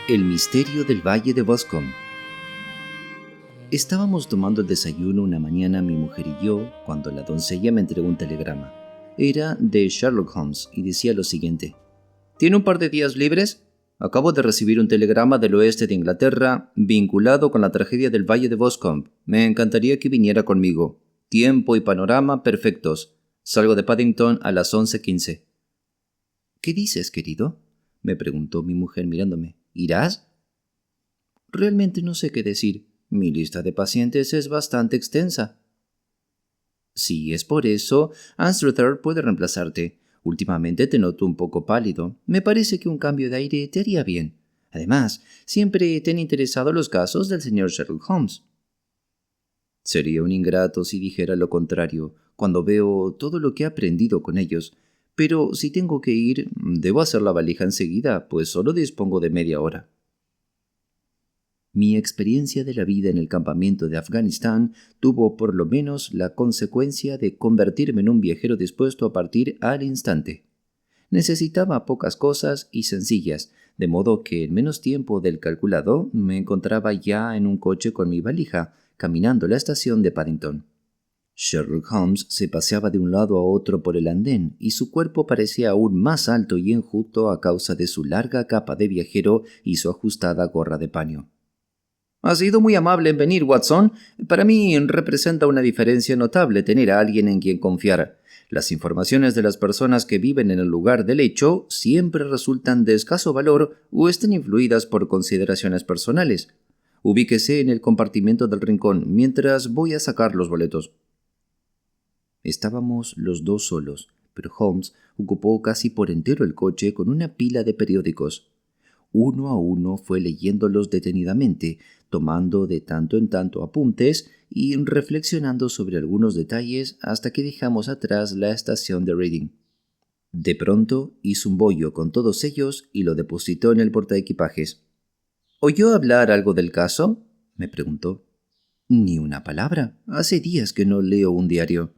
El misterio del Valle de Boscombe. Estábamos tomando el desayuno una mañana mi mujer y yo cuando la doncella me entregó un telegrama. Era de Sherlock Holmes y decía lo siguiente: ¿Tiene un par de días libres? Acabo de recibir un telegrama del oeste de Inglaterra vinculado con la tragedia del Valle de Boscombe. Me encantaría que viniera conmigo. Tiempo y panorama perfectos. Salgo de Paddington a las 11:15. ¿Qué dices, querido?, me preguntó mi mujer mirándome. ¿Irás? Realmente no sé qué decir. Mi lista de pacientes es bastante extensa. Si es por eso, Anstruther puede reemplazarte. Últimamente te noto un poco pálido. Me parece que un cambio de aire te haría bien. Además, siempre te han interesado los casos del señor Sherlock Holmes. Sería un ingrato si dijera lo contrario, cuando veo todo lo que he aprendido con ellos. Pero si tengo que ir, debo hacer la valija enseguida, pues solo dispongo de media hora. Mi experiencia de la vida en el campamento de Afganistán tuvo por lo menos la consecuencia de convertirme en un viajero dispuesto a partir al instante. Necesitaba pocas cosas y sencillas, de modo que en menos tiempo del calculado me encontraba ya en un coche con mi valija, caminando la estación de Paddington. Sherlock Holmes se paseaba de un lado a otro por el andén y su cuerpo parecía aún más alto y enjuto a causa de su larga capa de viajero y su ajustada gorra de paño. «Ha sido muy amable en venir, Watson. Para mí representa una diferencia notable tener a alguien en quien confiar. Las informaciones de las personas que viven en el lugar del hecho siempre resultan de escaso valor o están influidas por consideraciones personales. Ubíquese en el compartimento del rincón mientras voy a sacar los boletos». Estábamos los dos solos, pero Holmes ocupó casi por entero el coche con una pila de periódicos. Uno a uno fue leyéndolos detenidamente, tomando de tanto en tanto apuntes y reflexionando sobre algunos detalles hasta que dejamos atrás la estación de Reading. De pronto hizo un bollo con todos ellos y lo depositó en el portaequipajes. «¿Oyó hablar algo del caso?», me preguntó. «Ni una palabra. Hace días que no leo un diario».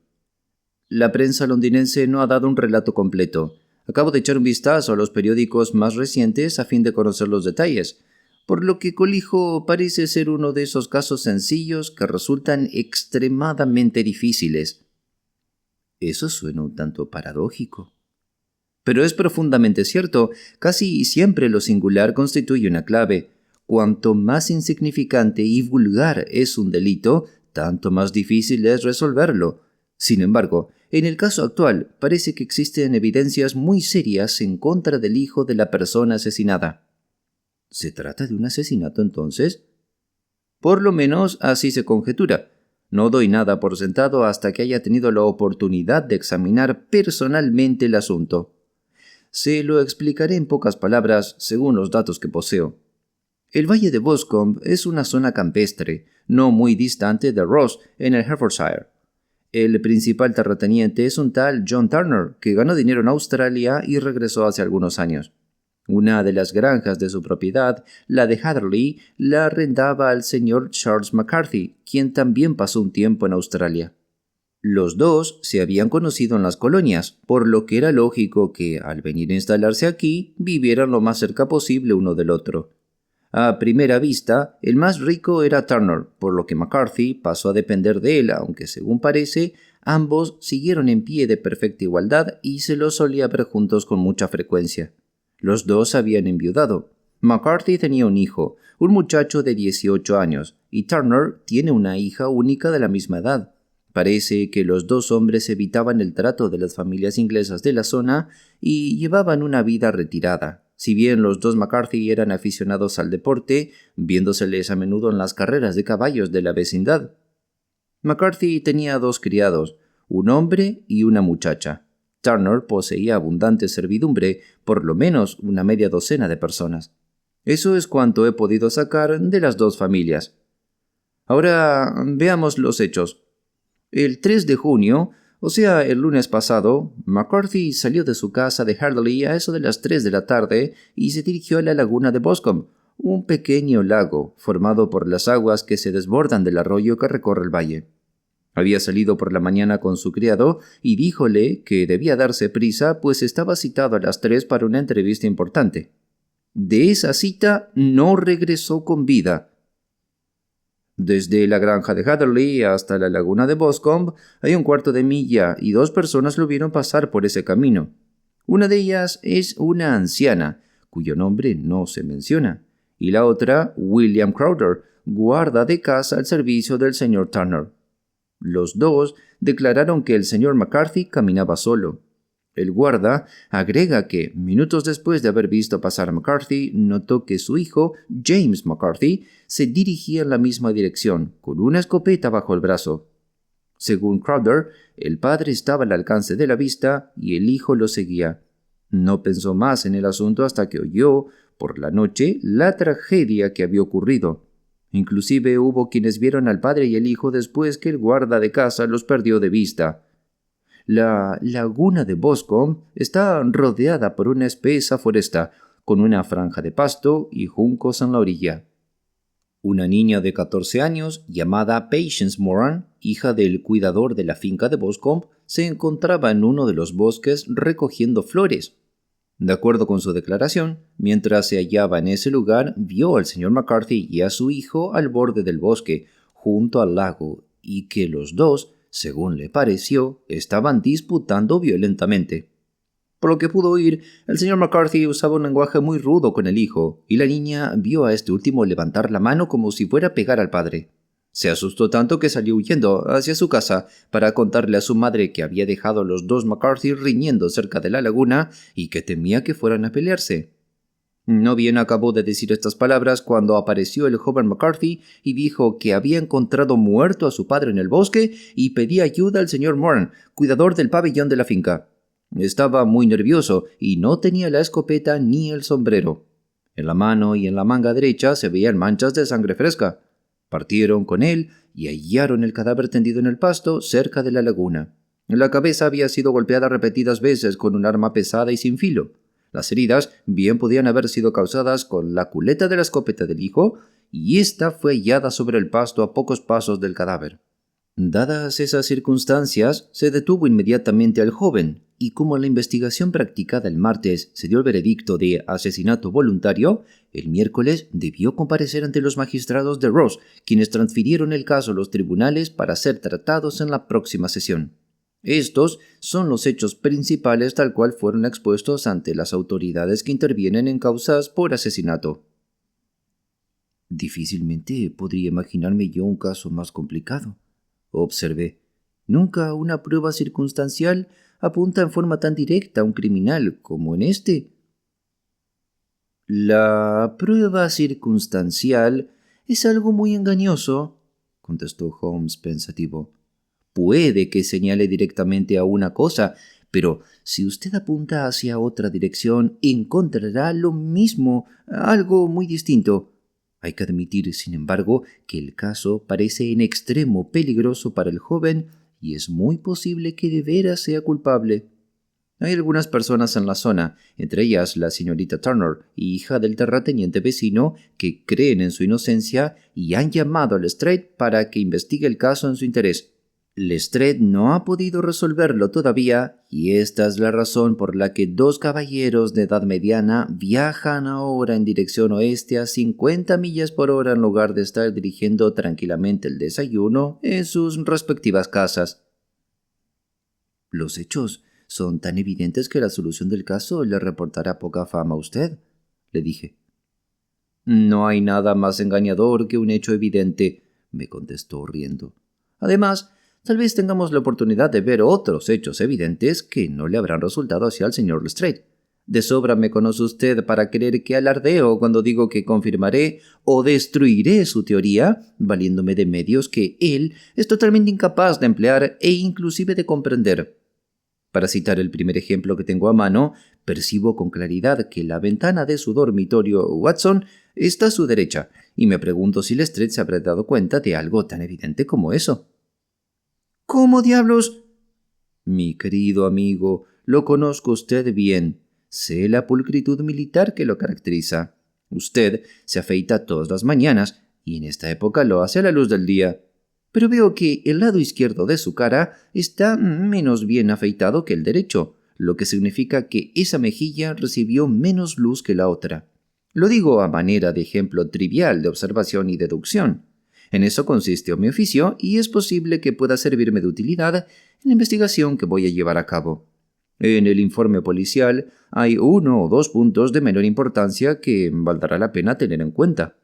«La prensa londinense no ha dado un relato completo. Acabo de echar un vistazo a los periódicos más recientes a fin de conocer los detalles. Por lo que colijo, parece ser uno de esos casos sencillos que resultan extremadamente difíciles». Eso suena un tanto paradójico. Pero es profundamente cierto. Casi siempre lo singular constituye una clave. Cuanto más insignificante y vulgar es un delito, tanto más difícil es resolverlo. Sin embargo, en el caso actual, parece que existen evidencias muy serias en contra del hijo de la persona asesinada. ¿Se trata de un asesinato, entonces? Por lo menos así se conjetura. No doy nada por sentado hasta que haya tenido la oportunidad de examinar personalmente el asunto. Se lo explicaré en pocas palabras según los datos que poseo. El Valle de Boscombe es una zona campestre, no muy distante de Ross, en el Hertfordshire. El principal terrateniente es un tal John Turner, que ganó dinero en Australia y regresó hace algunos años. Una de las granjas de su propiedad, la de Hatherley, la arrendaba al señor Charles McCarthy, quien también pasó un tiempo en Australia. Los dos se habían conocido en las colonias, por lo que era lógico que, al venir a instalarse aquí, vivieran lo más cerca posible uno del otro. A primera vista, el más rico era Turner, por lo que McCarthy pasó a depender de él, aunque según parece, ambos siguieron en pie de perfecta igualdad y se los solía ver juntos con mucha frecuencia. Los dos habían enviudado. McCarthy tenía un hijo, un muchacho de 18 años, y Turner tiene una hija única de la misma edad. Parece que los dos hombres evitaban el trato de las familias inglesas de la zona y llevaban una vida retirada. Si bien los dos McCarthy eran aficionados al deporte, viéndoseles a menudo en las carreras de caballos de la vecindad. McCarthy tenía dos criados, un hombre y una muchacha. Turner poseía abundante servidumbre, por lo menos una media docena de personas. Eso es cuanto he podido sacar de las dos familias. Ahora veamos los hechos. El 3 de junio, o sea, el lunes pasado, McCarthy salió de su casa de Hatherley a eso de las 3 de la tarde y se dirigió a la laguna de Boscombe, un pequeño lago formado por las aguas que se desbordan del arroyo que recorre el valle. Había salido por la mañana con su criado y díjole que debía darse prisa, pues estaba citado a las 3 para una entrevista importante. De esa cita no regresó con vida. Desde la granja de Hatherley hasta la laguna de Boscombe hay un cuarto de milla y 2 personas lo vieron pasar por ese camino. Una de ellas es una anciana, cuyo nombre no se menciona, y la otra, William Crowder, guarda de casa al servicio del señor Turner. Los dos declararon que el señor McCarthy caminaba solo. El guarda agrega que, minutos después de haber visto pasar a McCarthy, notó que su hijo, James McCarthy, se dirigía en la misma dirección, con una escopeta bajo el brazo. Según Crowder, el padre estaba al alcance de la vista y el hijo lo seguía. No pensó más en el asunto hasta que oyó, por la noche, la tragedia que había ocurrido. Inclusive hubo quienes vieron al padre y el hijo después que el guarda de casa los perdió de vista. La laguna de Boscombe está rodeada por una espesa foresta, con una franja de pasto y juncos en la orilla. Una niña de 14 años, llamada Patience Moran, hija del cuidador de la finca de Boscombe, se encontraba en uno de los bosques recogiendo flores. De acuerdo con su declaración, mientras se hallaba en ese lugar, vio al señor McCarthy y a su hijo al borde del bosque, junto al lago, y que los dos, según le pareció, estaban disputando violentamente. Por lo que pudo oír, el señor McCarthy usaba un lenguaje muy rudo con el hijo, y la niña vio a este último levantar la mano como si fuera a pegar al padre. Se asustó tanto que salió huyendo hacia su casa para contarle a su madre que había dejado a los 2 McCarthy riñendo cerca de la laguna y que temía que fueran a pelearse. No bien acabó de decir estas palabras cuando apareció el joven McCarthy y dijo que había encontrado muerto a su padre en el bosque y pedía ayuda al señor Moran, cuidador del pabellón de la finca. Estaba muy nervioso y no tenía la escopeta ni el sombrero. En la mano y en la manga derecha se veían manchas de sangre fresca. Partieron con él y hallaron el cadáver tendido en el pasto cerca de la laguna. La cabeza había sido golpeada repetidas veces con un arma pesada y sin filo. Las heridas bien podían haber sido causadas con la culeta de la escopeta del hijo, y ésta fue hallada sobre el pasto a pocos pasos del cadáver. Dadas esas circunstancias, se detuvo inmediatamente al joven, y como la investigación practicada el martes se dio el veredicto de asesinato voluntario, el miércoles debió comparecer ante los magistrados de Ross, quienes transfirieron el caso a los tribunales para ser tratados en la próxima sesión. Estos son los hechos principales tal cual fueron expuestos ante las autoridades que intervienen en causas por asesinato. Difícilmente podría imaginarme yo un caso más complicado, observé. Nunca una prueba circunstancial apunta en forma tan directa a un criminal como en este. La prueba circunstancial es algo muy engañoso, contestó Holmes pensativo. Puede que señale directamente a una cosa, pero si usted apunta hacia otra dirección, encontrará lo mismo, algo muy distinto. Hay que admitir, sin embargo, que el caso parece en extremo peligroso para el joven y es muy posible que de veras sea culpable. Hay algunas personas en la zona, entre ellas la señorita Turner, hija del terrateniente vecino, que creen en su inocencia y han llamado a Lestrade para que investigue el caso en su interés. Lestrade no ha podido resolverlo todavía, y esta es la razón por la que 2 caballeros de edad mediana viajan ahora en dirección oeste a 50 millas por hora en lugar de estar dirigiendo tranquilamente el desayuno en sus respectivas casas. Los hechos son tan evidentes que la solución del caso le reportará poca fama a usted, le dije. No hay nada más engañador que un hecho evidente, me contestó riendo. Además, tal vez tengamos la oportunidad de ver otros hechos evidentes que no le habrán resultado así al señor Lestrade. De sobra me conoce usted para creer que alardeo cuando digo que confirmaré o destruiré su teoría, valiéndome de medios que él es totalmente incapaz de emplear e inclusive de comprender. Para citar el primer ejemplo que tengo a mano, percibo con claridad que la ventana de su dormitorio, Watson, está a su derecha, y me pregunto si Lestrade se habrá dado cuenta de algo tan evidente como eso. ¿Cómo diablos? Mi querido amigo, lo conozco usted bien. Sé la pulcritud militar que lo caracteriza. Usted se afeita todas las mañanas, y en esta época lo hace a la luz del día. Pero veo que el lado izquierdo de su cara está menos bien afeitado que el derecho, lo que significa que esa mejilla recibió menos luz que la otra. Lo digo a manera de ejemplo trivial de observación y deducción. En eso consiste mi oficio y es posible que pueda servirme de utilidad en la investigación que voy a llevar a cabo. En el informe policial hay 1 o 2 puntos de menor importancia que valdrá la pena tener en cuenta.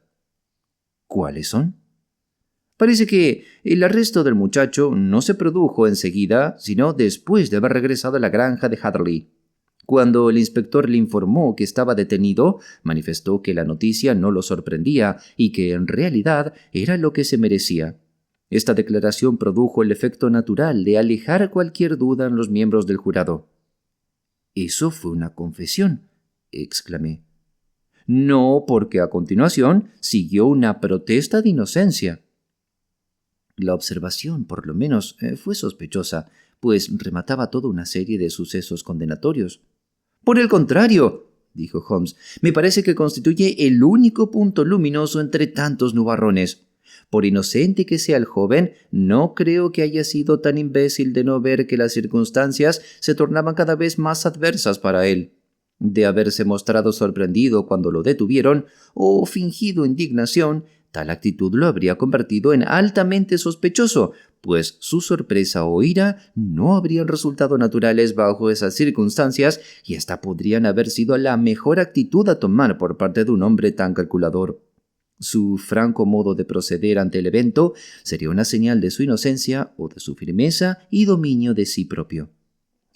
¿Cuáles son? Parece que el arresto del muchacho no se produjo enseguida, sino después de haber regresado a la granja de Hatherley. Cuando el inspector le informó que estaba detenido, manifestó que la noticia no lo sorprendía y que en realidad era lo que se merecía. Esta declaración produjo el efecto natural de alejar cualquier duda en los miembros del jurado. «Eso fue una confesión», exclamé. «No, porque a continuación siguió una protesta de inocencia». La observación, por lo menos, fue sospechosa, pues remataba toda una serie de sucesos condenatorios. «Por el contrario», dijo Holmes, «me parece que constituye el único punto luminoso entre tantos nubarrones. Por inocente que sea el joven, no creo que haya sido tan imbécil de no ver que las circunstancias se tornaban cada vez más adversas para él. De haberse mostrado sorprendido cuando lo detuvieron, o fingido indignación, tal actitud lo habría convertido en altamente sospechoso, pues su sorpresa o ira no habrían resultado naturales bajo esas circunstancias y hasta podrían haber sido la mejor actitud a tomar por parte de un hombre tan calculador. Su franco modo de proceder ante el evento sería una señal de su inocencia o de su firmeza y dominio de sí propio.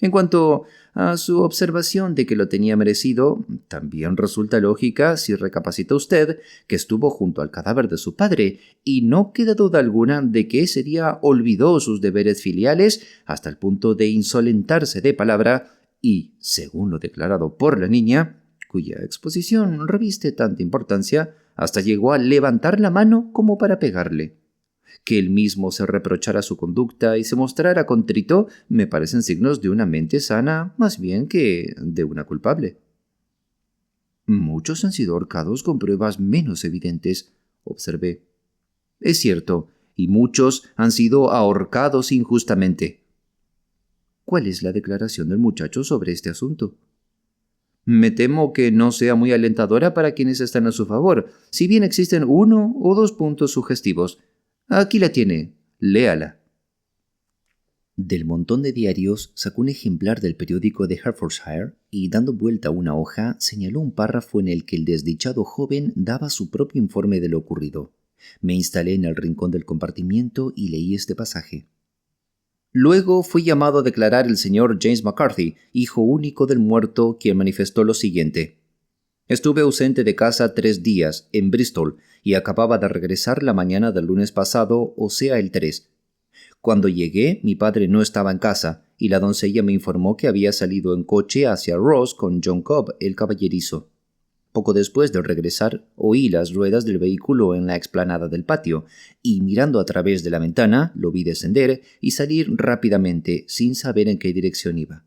En cuanto a su observación de que lo tenía merecido, también resulta lógica si recapacita usted que estuvo junto al cadáver de su padre, y no queda duda alguna de que ese día olvidó sus deberes filiales hasta el punto de insolentarse de palabra y, según lo declarado por la niña, cuya exposición reviste tanta importancia, hasta llegó a levantar la mano como para pegarle. Que él mismo se reprochara su conducta y se mostrara contrito me parecen signos de una mente sana más bien que de una culpable. «Muchos han sido ahorcados con pruebas menos evidentes», observé. «Es cierto, y muchos han sido ahorcados injustamente». «¿Cuál es la declaración del muchacho sobre este asunto?» «Me temo que no sea muy alentadora para quienes están a su favor, si bien existen 1 o 2 puntos sugestivos. Aquí la tiene, léala». Del montón de diarios sacó un ejemplar del periódico de Hertfordshire y, dando vuelta a una hoja, señaló un párrafo en el que el desdichado joven daba su propio informe de lo ocurrido. Me instalé en el rincón del compartimiento y leí este pasaje. «Luego fue llamado a declarar el señor James McCarthy, hijo único del muerto, quien manifestó lo siguiente. Estuve ausente de casa 3 días, en Bristol, y acababa de regresar la mañana del lunes pasado, o sea, el 3. Cuando llegué, mi padre no estaba en casa, y la doncella me informó que había salido en coche hacia Ross con John Cobb, el caballerizo. Poco después de regresar, oí las ruedas del vehículo en la explanada del patio, y mirando a través de la ventana, lo vi descender y salir rápidamente, sin saber en qué dirección iba.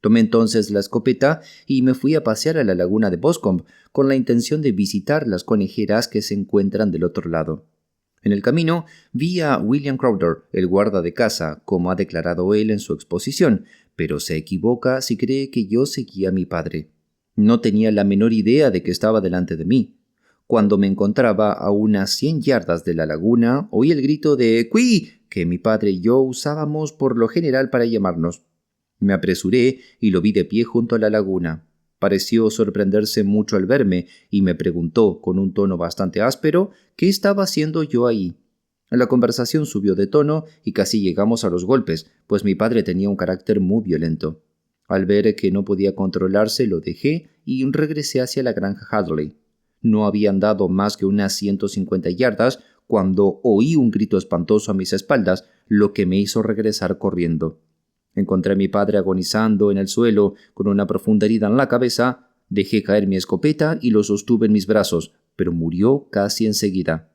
Tomé entonces la escopeta y me fui a pasear a la laguna de Boscombe con la intención de visitar las conejeras que se encuentran del otro lado. En el camino vi a William Crowther, el guarda de casa, como ha declarado él en su exposición, pero se equivoca si cree que yo seguía a mi padre. No tenía la menor idea de que estaba delante de mí. Cuando me encontraba a unas 100 yardas de la laguna, oí el grito de «¡Cuí!» que mi padre y yo usábamos por lo general para llamarnos. Me apresuré y lo vi de pie junto a la laguna. Pareció sorprenderse mucho al verme y me preguntó, con un tono bastante áspero, qué estaba haciendo yo ahí. La conversación subió de tono y casi llegamos a los golpes, pues mi padre tenía un carácter muy violento. Al ver que no podía controlarse, lo dejé y regresé hacia la granja Hadley. No había andado más que unas 150 yardas cuando oí un grito espantoso a mis espaldas, lo que me hizo regresar corriendo. Encontré a mi padre agonizando en el suelo con una profunda herida en la cabeza. Dejé caer mi escopeta y lo sostuve en mis brazos, pero murió casi enseguida.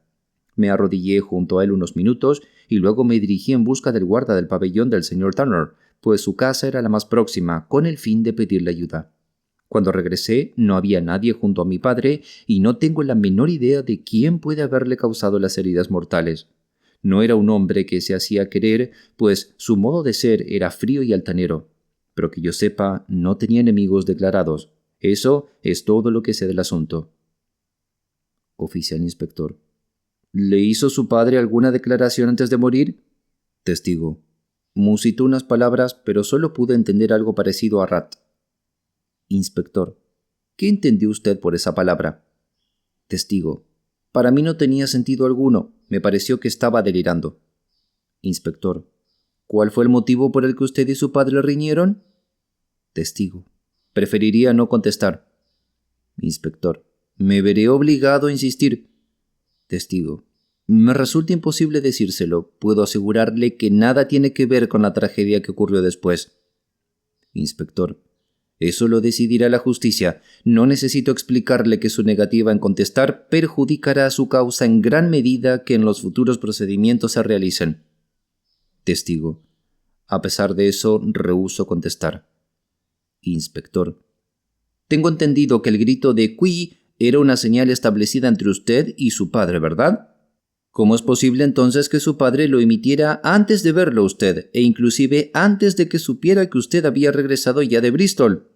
Me arrodillé junto a él unos minutos y luego me dirigí en busca del guarda del pabellón del señor Turner, pues su casa era la más próxima, con el fin de pedirle ayuda. Cuando regresé, no había nadie junto a mi padre y no tengo la menor idea de quién puede haberle causado las heridas mortales. No era un hombre que se hacía querer, pues su modo de ser era frío y altanero. Pero que yo sepa, no tenía enemigos declarados. Eso es todo lo que sé del asunto. Oficial inspector. ¿Le hizo su padre alguna declaración antes de morir? Testigo. Musitó unas palabras, pero solo pude entender algo parecido a rat. Inspector. ¿Qué entendió usted por esa palabra? Testigo. Para mí no tenía sentido alguno. Me pareció que estaba delirando. Inspector. ¿Cuál fue el motivo por el que usted y su padre riñeron? Testigo. Preferiría no contestar. Inspector. Me veré obligado a insistir. Testigo. Me resulta imposible decírselo. Puedo asegurarle que nada tiene que ver con la tragedia que ocurrió después. Inspector. Eso lo decidirá la justicia. No necesito explicarle que su negativa en contestar perjudicará a su causa en gran medida que en los futuros procedimientos se realicen. Testigo. A pesar de eso, rehúso contestar. Inspector. Tengo entendido que el grito de «Qui» era una señal establecida entre usted y su padre, ¿verdad? ¿Cómo es posible entonces que su padre lo emitiera antes de verlo usted, e inclusive antes de que supiera que usted había regresado ya de Bristol?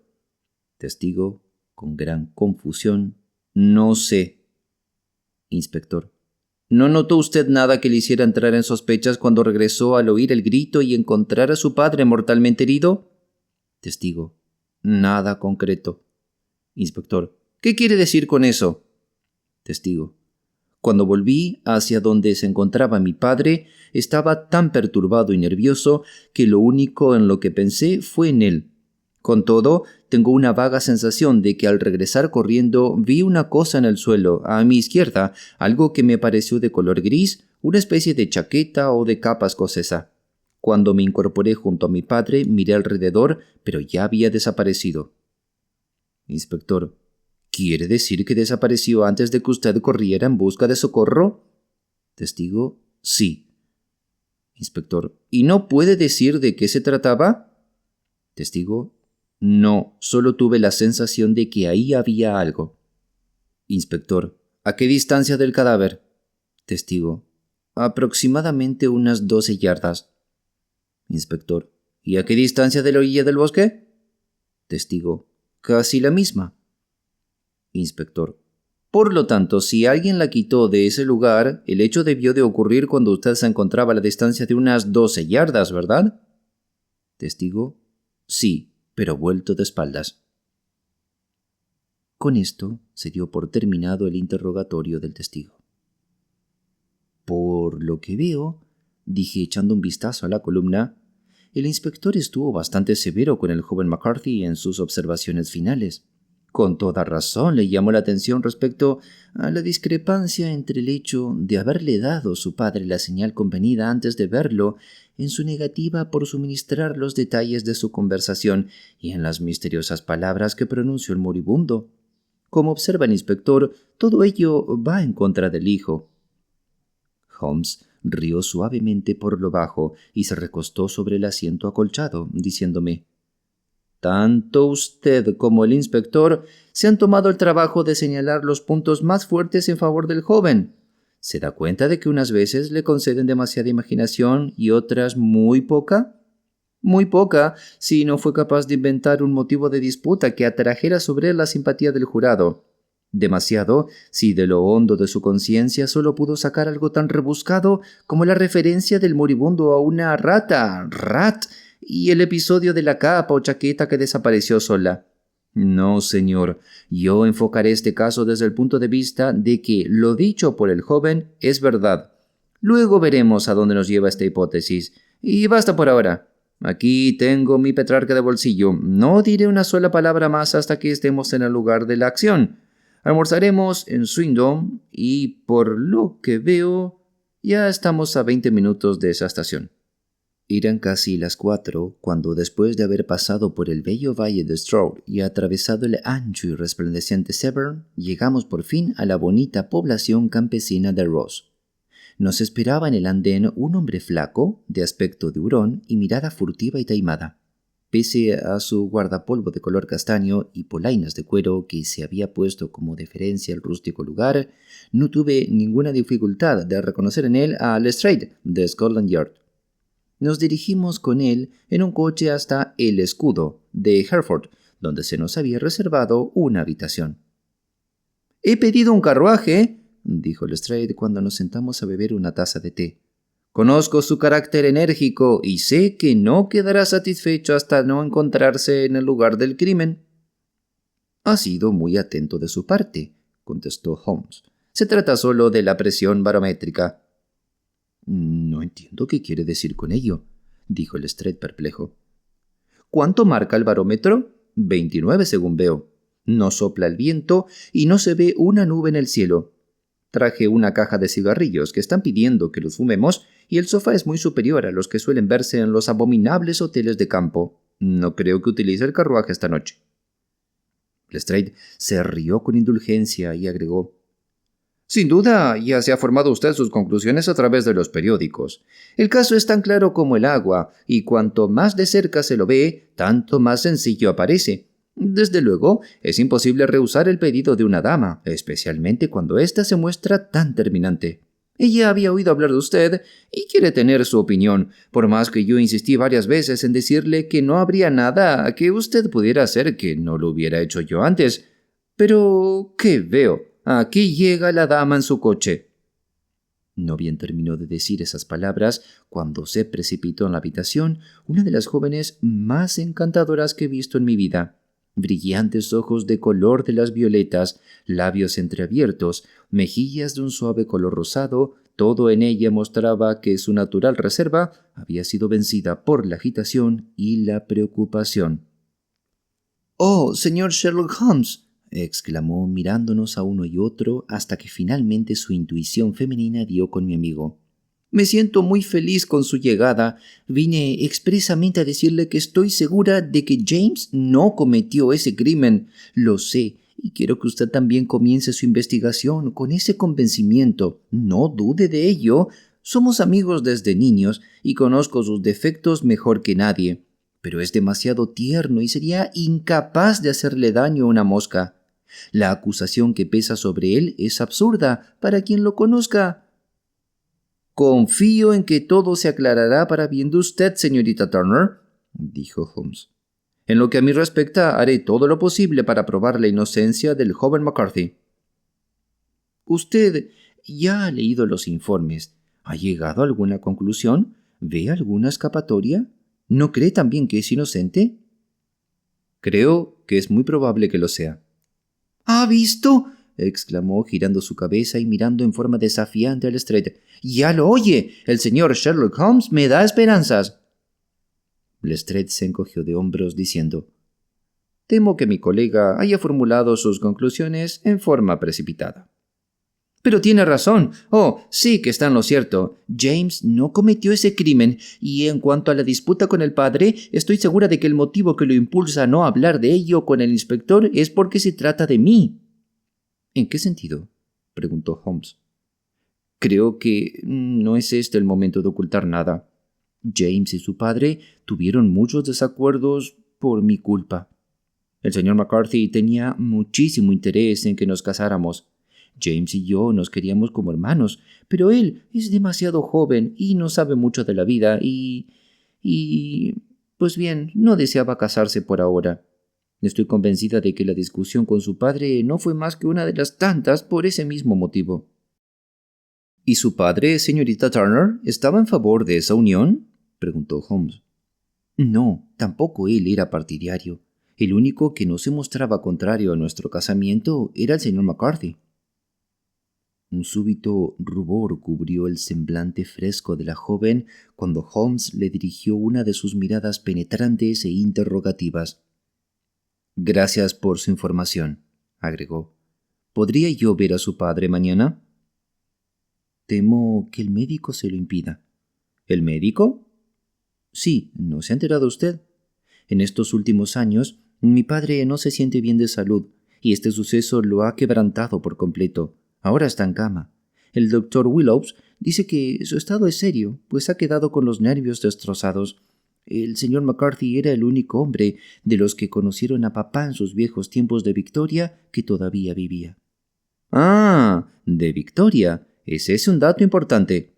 Testigo, con gran confusión. No sé. Inspector. ¿No notó usted nada que le hiciera entrar en sospechas cuando regresó al oír el grito y encontrar a su padre mortalmente herido? Testigo. Nada concreto. Inspector. ¿Qué quiere decir con eso? Testigo. Cuando volví hacia donde se encontraba mi padre, estaba tan perturbado y nervioso que lo único en lo que pensé fue en él. Con todo, tengo una vaga sensación de que al regresar corriendo vi una cosa en el suelo, a mi izquierda, algo que me pareció de color gris, una especie de chaqueta o de capa escocesa. Cuando me incorporé junto a mi padre, miré alrededor, pero ya había desaparecido. Inspector. ¿Quiere decir que desapareció antes de que usted corriera en busca de socorro? Testigo. Sí. Inspector. ¿Y no puede decir de qué se trataba? Testigo. No, solo tuve la sensación de que ahí había algo. Inspector. ¿A qué distancia del cadáver? Testigo. Aproximadamente unas 12 yardas. Inspector. ¿Y a qué distancia de la orilla del bosque? Testigo. Casi la misma. Inspector. Por lo tanto, si alguien la quitó de ese lugar, el hecho debió de ocurrir cuando usted se encontraba a la distancia de unas 12 yardas, ¿verdad? Testigo. Sí, pero vuelto de espaldas. Con esto se dio por terminado el interrogatorio del testigo. Por lo que veo, dije echando un vistazo a la columna, el inspector estuvo bastante severo con el joven McCarthy en sus observaciones finales. Con toda razón le llamó la atención respecto a la discrepancia entre el hecho de haberle dado a su padre la señal convenida antes de verlo, en su negativa por suministrar los detalles de su conversación y en las misteriosas palabras que pronunció el moribundo. Como observa el inspector, todo ello va en contra del hijo. Holmes rió suavemente por lo bajo y se recostó sobre el asiento acolchado, diciéndome: «Tanto usted como el inspector se han tomado el trabajo de señalar los puntos más fuertes en favor del joven. ¿Se da cuenta de que unas veces le conceden demasiada imaginación y otras muy poca? Muy poca, si no fue capaz de inventar un motivo de disputa que atrajera sobre él la simpatía del jurado. Demasiado, si de lo hondo de su conciencia solo pudo sacar algo tan rebuscado como la referencia del moribundo a una rata, y el episodio de la capa o chaqueta que desapareció sola. No, señor, yo enfocaré este caso desde el punto de vista de que lo dicho por el joven es verdad. Luego veremos a dónde nos lleva esta hipótesis. Y basta por ahora. Aquí tengo mi Petrarca de bolsillo. No diré una sola palabra más hasta que estemos en el lugar de la acción. Almorzaremos en Swindon y, por lo que veo, ya estamos a 20 minutos de esa estación». Eran casi las 4 cuando, después de haber pasado por el bello valle de Stroud y atravesado el ancho y resplandeciente Severn, llegamos por fin a la bonita población campesina de Ross. Nos esperaba en el andén un hombre flaco, de aspecto de hurón y mirada furtiva y taimada. Pese a su guardapolvo de color castaño y polainas de cuero que se había puesto como deferencia al rústico lugar, no tuve ninguna dificultad de reconocer en él a Lestrade, de Scotland Yard. Nos dirigimos con él en un coche hasta El Escudo, de Hereford, donde se nos había reservado una habitación. «He pedido un carruaje», dijo Lestrade cuando nos sentamos a beber una taza de té. Conozco su carácter enérgico y sé que no quedará satisfecho hasta no encontrarse en el lugar del crimen. Ha sido muy atento de su parte, contestó Holmes. Se trata solo de la presión barométrica. No entiendo qué quiere decir con ello, dijo Lestrade perplejo. ¿Cuánto marca el barómetro? 29 según veo. No sopla el viento y no se ve una nube en el cielo. Traje una caja de cigarrillos que están pidiendo que los fumemos y el sofá es muy superior a los que suelen verse en los abominables hoteles de campo. No creo que utilice el carruaje esta noche. Lestrade se rió con indulgencia y agregó: Sin duda, ya se ha formado usted sus conclusiones a través de los periódicos. El caso es tan claro como el agua, y cuanto más de cerca se lo ve, tanto más sencillo aparece. Desde luego, es imposible rehusar el pedido de una dama, especialmente cuando ésta se muestra tan terminante. Ella había oído hablar de usted y quiere tener su opinión, por más que yo insistí varias veces en decirle que no habría nada que usted pudiera hacer que no lo hubiera hecho yo antes. Pero, ¿qué veo? Aquí llega la dama en su coche. No bien terminó de decir esas palabras cuando se precipitó en la habitación una de las jóvenes más encantadoras que he visto en mi vida. Brillantes ojos de color de las violetas, labios entreabiertos, mejillas de un suave color rosado, todo en ella mostraba que su natural reserva había sido vencida por la agitación y la preocupación. «¡Oh, señor Sherlock Holmes!», exclamó mirándonos a uno y otro hasta que finalmente su intuición femenina dio con mi amigo. «Me siento muy feliz con su llegada. Vine expresamente a decirle que estoy segura de que James no cometió ese crimen. Lo sé, y quiero que usted también comience su investigación con ese convencimiento. No dude de ello. Somos amigos desde niños y conozco sus defectos mejor que nadie. Pero es demasiado tierno y sería incapaz de hacerle daño a una mosca. La acusación que pesa sobre él es absurda para quien lo conozca». «Confío en que todo se aclarará para bien de usted, señorita Turner», dijo Holmes. «En lo que a mí respecta, haré todo lo posible para probar la inocencia del joven McCarthy». «Usted ya ha leído los informes. ¿Ha llegado a alguna conclusión? ¿Ve alguna escapatoria? ¿No cree también que es inocente?» «Creo que es muy probable que lo sea». «¿Ha visto?», exclamó girando su cabeza y mirando en forma desafiante a Lestrade. «¡Ya lo oye! El señor Sherlock Holmes me da esperanzas». Lestrade se encogió de hombros diciendo: «Temo que mi colega haya formulado sus conclusiones en forma precipitada». «Pero tiene razón. Oh, sí que está en lo cierto. James no cometió ese crimen, y en cuanto a la disputa con el padre, estoy segura de que el motivo que lo impulsa a no hablar de ello con el inspector es porque se trata de mí». «¿En qué sentido?», preguntó Holmes. «Creo que no es este el momento de ocultar nada. James y su padre tuvieron muchos desacuerdos por mi culpa. El señor McCarthy tenía muchísimo interés en que nos casáramos. James y yo nos queríamos como hermanos, pero él es demasiado joven y no sabe mucho de la vida pues bien, no deseaba casarse por ahora. Estoy convencida de que la discusión con su padre no fue más que una de las tantas por ese mismo motivo». «¿Y su padre, señorita Turner, estaba en favor de esa unión?», preguntó Holmes. «No, tampoco él era partidario. El único que no se mostraba contrario a nuestro casamiento era el señor McCarthy». Un súbito rubor cubrió el semblante fresco de la joven cuando Holmes le dirigió una de sus miradas penetrantes e interrogativas. «Gracias por su información», agregó. «¿Podría yo ver a su padre mañana?». «Temo que el médico se lo impida». «¿El médico?». «Sí, ¿no se ha enterado usted? En estos últimos años, mi padre no se siente bien de salud, y este suceso lo ha quebrantado por completo. Ahora está en cama. El doctor Willows dice que su estado es serio, pues ha quedado con los nervios destrozados. El señor McCarthy era el único hombre de los que conocieron a papá en sus viejos tiempos de Victoria que todavía vivía». «Ah, de Victoria. ¿Es ese un dato importante?».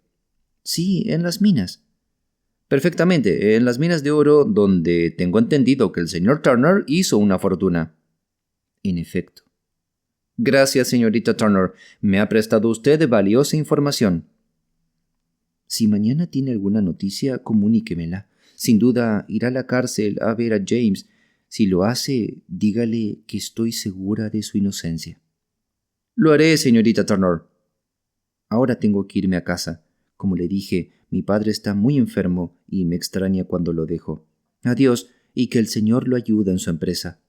«Sí, en las minas». «Perfectamente, en las minas de oro, donde tengo entendido que el señor Turner hizo una fortuna». «En efecto». Gracias, señorita Turner. Me ha prestado usted valiosa información. Si mañana tiene alguna noticia, comuníquemela. Sin duda irá a la cárcel a ver a James. Si lo hace, dígale que estoy segura de su inocencia. Lo haré, señorita Turner. Ahora tengo que irme a casa. Como le dije, mi padre está muy enfermo y me extraña cuando lo dejo. Adiós, y que el Señor lo ayude en su empresa.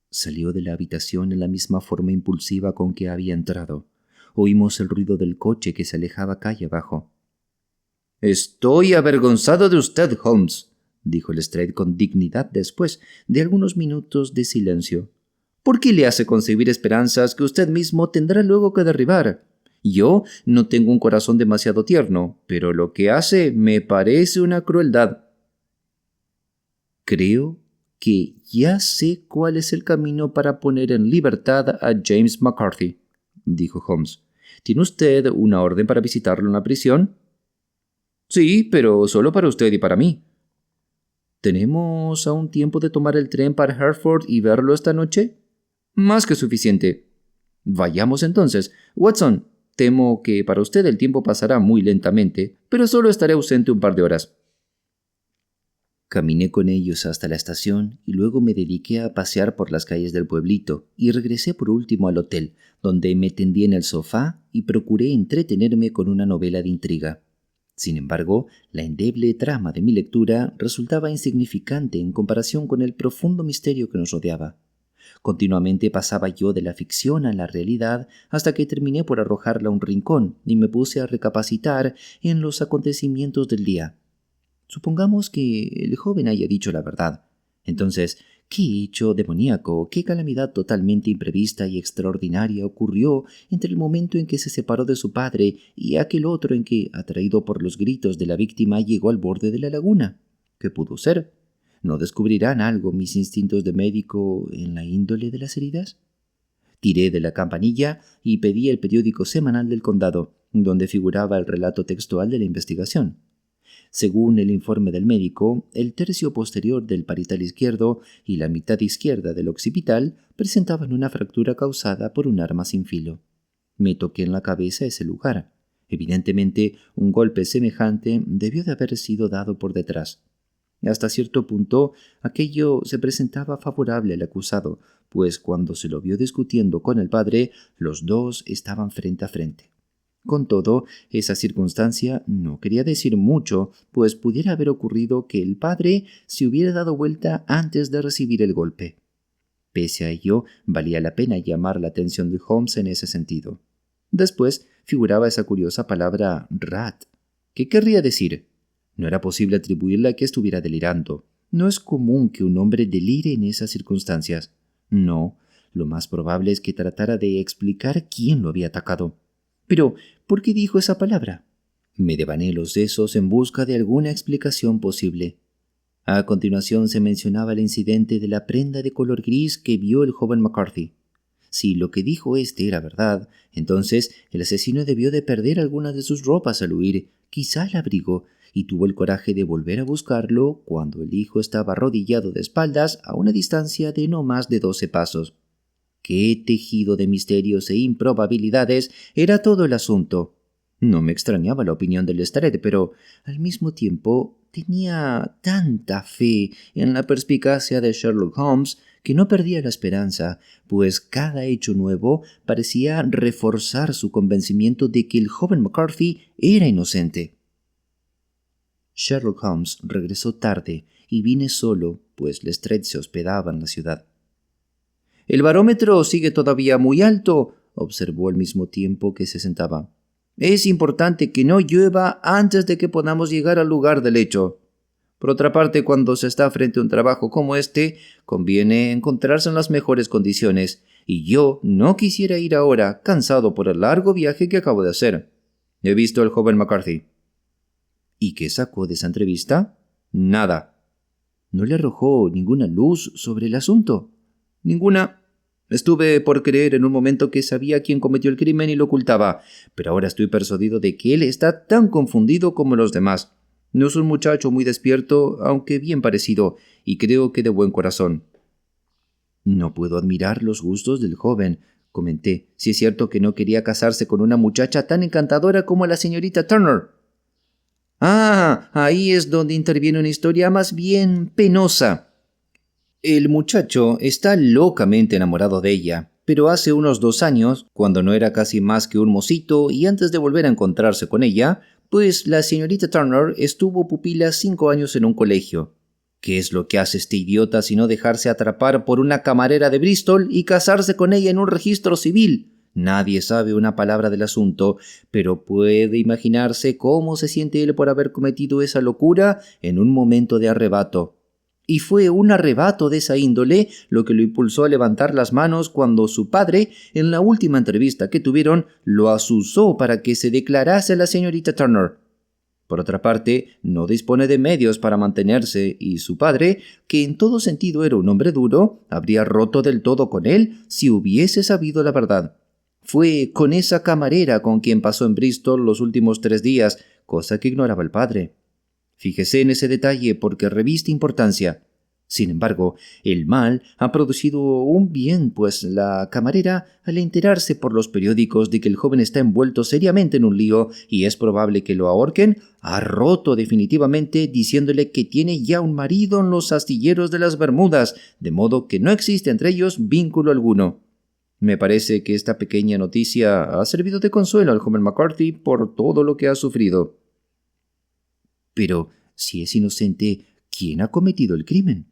Salió de la habitación en la misma forma impulsiva con que había entrado. Oímos el ruido del coche que se alejaba calle abajo. «Estoy avergonzado de usted, Holmes», dijo Lestrade con dignidad después de algunos minutos de silencio. «¿Por qué le hace concebir esperanzas que usted mismo tendrá luego que derribar? Yo no tengo un corazón demasiado tierno, pero lo que hace me parece una crueldad». «Creo que ya sé cuál es el camino para poner en libertad a James McCarthy», dijo Holmes. «¿Tiene usted una orden para visitarlo en la prisión?» «Sí, pero solo para usted y para mí». «¿Tenemos aún tiempo de tomar el tren para Hertford y verlo esta noche?» «Más que suficiente». «Vayamos entonces. Watson, temo que para usted el tiempo pasará muy lentamente, pero solo estaré ausente un par de horas». Caminé con ellos hasta la estación y luego me dediqué a pasear por las calles del pueblito y regresé por último al hotel, donde me tendí en el sofá y procuré entretenerme con una novela de intriga. Sin embargo, la endeble trama de mi lectura resultaba insignificante en comparación con el profundo misterio que nos rodeaba. Continuamente pasaba yo de la ficción a la realidad hasta que terminé por arrojarla a un rincón y me puse a recapacitar en los acontecimientos del día. Supongamos que el joven haya dicho la verdad. Entonces, ¿qué hecho demoníaco, qué calamidad totalmente imprevista y extraordinaria ocurrió entre el momento en que se separó de su padre y aquel otro en que, atraído por los gritos de la víctima, llegó al borde de la laguna? ¿Qué pudo ser? ¿No descubrirán algo mis instintos de médico en la índole de las heridas? Tiré de la campanilla y pedí el periódico semanal del condado, donde figuraba el relato textual de la investigación. Según el informe del médico, el tercio posterior del parietal izquierdo y la mitad izquierda del occipital presentaban una fractura causada por un arma sin filo. Me toqué en la cabeza ese lugar. Evidentemente, un golpe semejante debió de haber sido dado por detrás. Hasta cierto punto, aquello se presentaba favorable al acusado, pues cuando se lo vio discutiendo con el padre, los dos estaban frente a frente. Con todo, esa circunstancia no quería decir mucho, pues pudiera haber ocurrido que el padre se hubiera dado vuelta antes de recibir el golpe. Pese a ello, valía la pena llamar la atención de Holmes en ese sentido. Después figuraba esa curiosa palabra rat. ¿Qué querría decir? No era posible atribuirle a que estuviera delirando. No es común que un hombre delire en esas circunstancias. No, lo más probable es que tratara de explicar quién lo había atacado. Pero, ¿por qué dijo esa palabra? Me devané los sesos en busca de alguna explicación posible. A continuación se mencionaba el incidente de la prenda de color gris que vio el joven McCarthy. Si lo que dijo este era verdad, entonces el asesino debió de perder algunas de sus ropas al huir, quizá el abrigo, y tuvo el coraje de volver a buscarlo cuando el hijo estaba arrodillado de espaldas a una distancia de no más de 12 pasos. ¡Qué tejido de misterios e improbabilidades era todo el asunto! No me extrañaba la opinión de Lestrade, pero al mismo tiempo tenía tanta fe en la perspicacia de Sherlock Holmes que no perdía la esperanza, pues cada hecho nuevo parecía reforzar su convencimiento de que el joven McCarthy era inocente. Sherlock Holmes regresó tarde y vine solo, pues Lestrade se hospedaba en la ciudad. «El barómetro sigue todavía muy alto», observó al mismo tiempo que se sentaba. «Es importante que no llueva antes de que podamos llegar al lugar del hecho. Por otra parte, cuando se está frente a un trabajo como este, conviene encontrarse en las mejores condiciones, y yo no quisiera ir ahora, cansado por el largo viaje que acabo de hacer. He visto al joven McCarthy». «¿Y qué sacó de esa entrevista?» «Nada». «¿No le arrojó ninguna luz sobre el asunto?» «Ninguna. Estuve por creer en un momento que sabía quién cometió el crimen y lo ocultaba, pero ahora estoy persuadido de que él está tan confundido como los demás. No es un muchacho muy despierto, aunque bien parecido, y creo que de buen corazón». No puedo admirar los gustos del joven, comenté. Si es cierto que no quería casarse con una muchacha tan encantadora como la señorita Turner. Ah, ahí es donde interviene una historia más bien penosa. El muchacho está locamente enamorado de ella, pero hace unos 2 años, cuando no era casi más que un mocito y antes de volver a encontrarse con ella, pues la señorita Turner estuvo pupila 5 años en un colegio. ¿Qué es lo que hace este idiota sino dejarse atrapar por una camarera de Bristol y casarse con ella en un registro civil? Nadie sabe una palabra del asunto, pero puede imaginarse cómo se siente él por haber cometido esa locura en un momento de arrebato. Y fue un arrebato de esa índole lo que lo impulsó a levantar las manos cuando su padre, en la última entrevista que tuvieron, lo asusó para que se declarase a la señorita Turner. Por otra parte, no dispone de medios para mantenerse y su padre, que en todo sentido era un hombre duro, habría roto del todo con él si hubiese sabido la verdad. Fue con esa camarera con quien pasó en Bristol los últimos 3 días, cosa que ignoraba el padre. Fíjese en ese detalle porque reviste importancia. Sin embargo, el mal ha producido un bien, pues la camarera, al enterarse por los periódicos de que el joven está envuelto seriamente en un lío y es probable que lo ahorquen, ha roto definitivamente diciéndole que tiene ya un marido en los astilleros de las Bermudas, de modo que no existe entre ellos vínculo alguno. Me parece que esta pequeña noticia ha servido de consuelo al joven McCarthy por todo lo que ha sufrido. Pero, si es inocente, ¿quién ha cometido el crimen?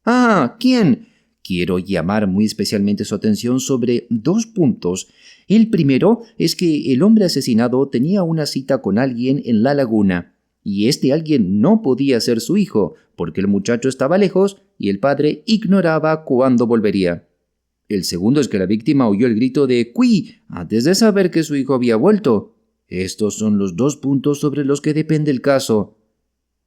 Ah, ¿quién? Quiero llamar muy especialmente su atención sobre 2 puntos. El primero es que el hombre asesinado tenía una cita con alguien en la laguna, y este alguien no podía ser su hijo, porque el muchacho estaba lejos y el padre ignoraba cuándo volvería. El segundo es que la víctima oyó el grito de «¡Qui!» antes de saber que su hijo había vuelto. Estos son los 2 puntos sobre los que depende el caso.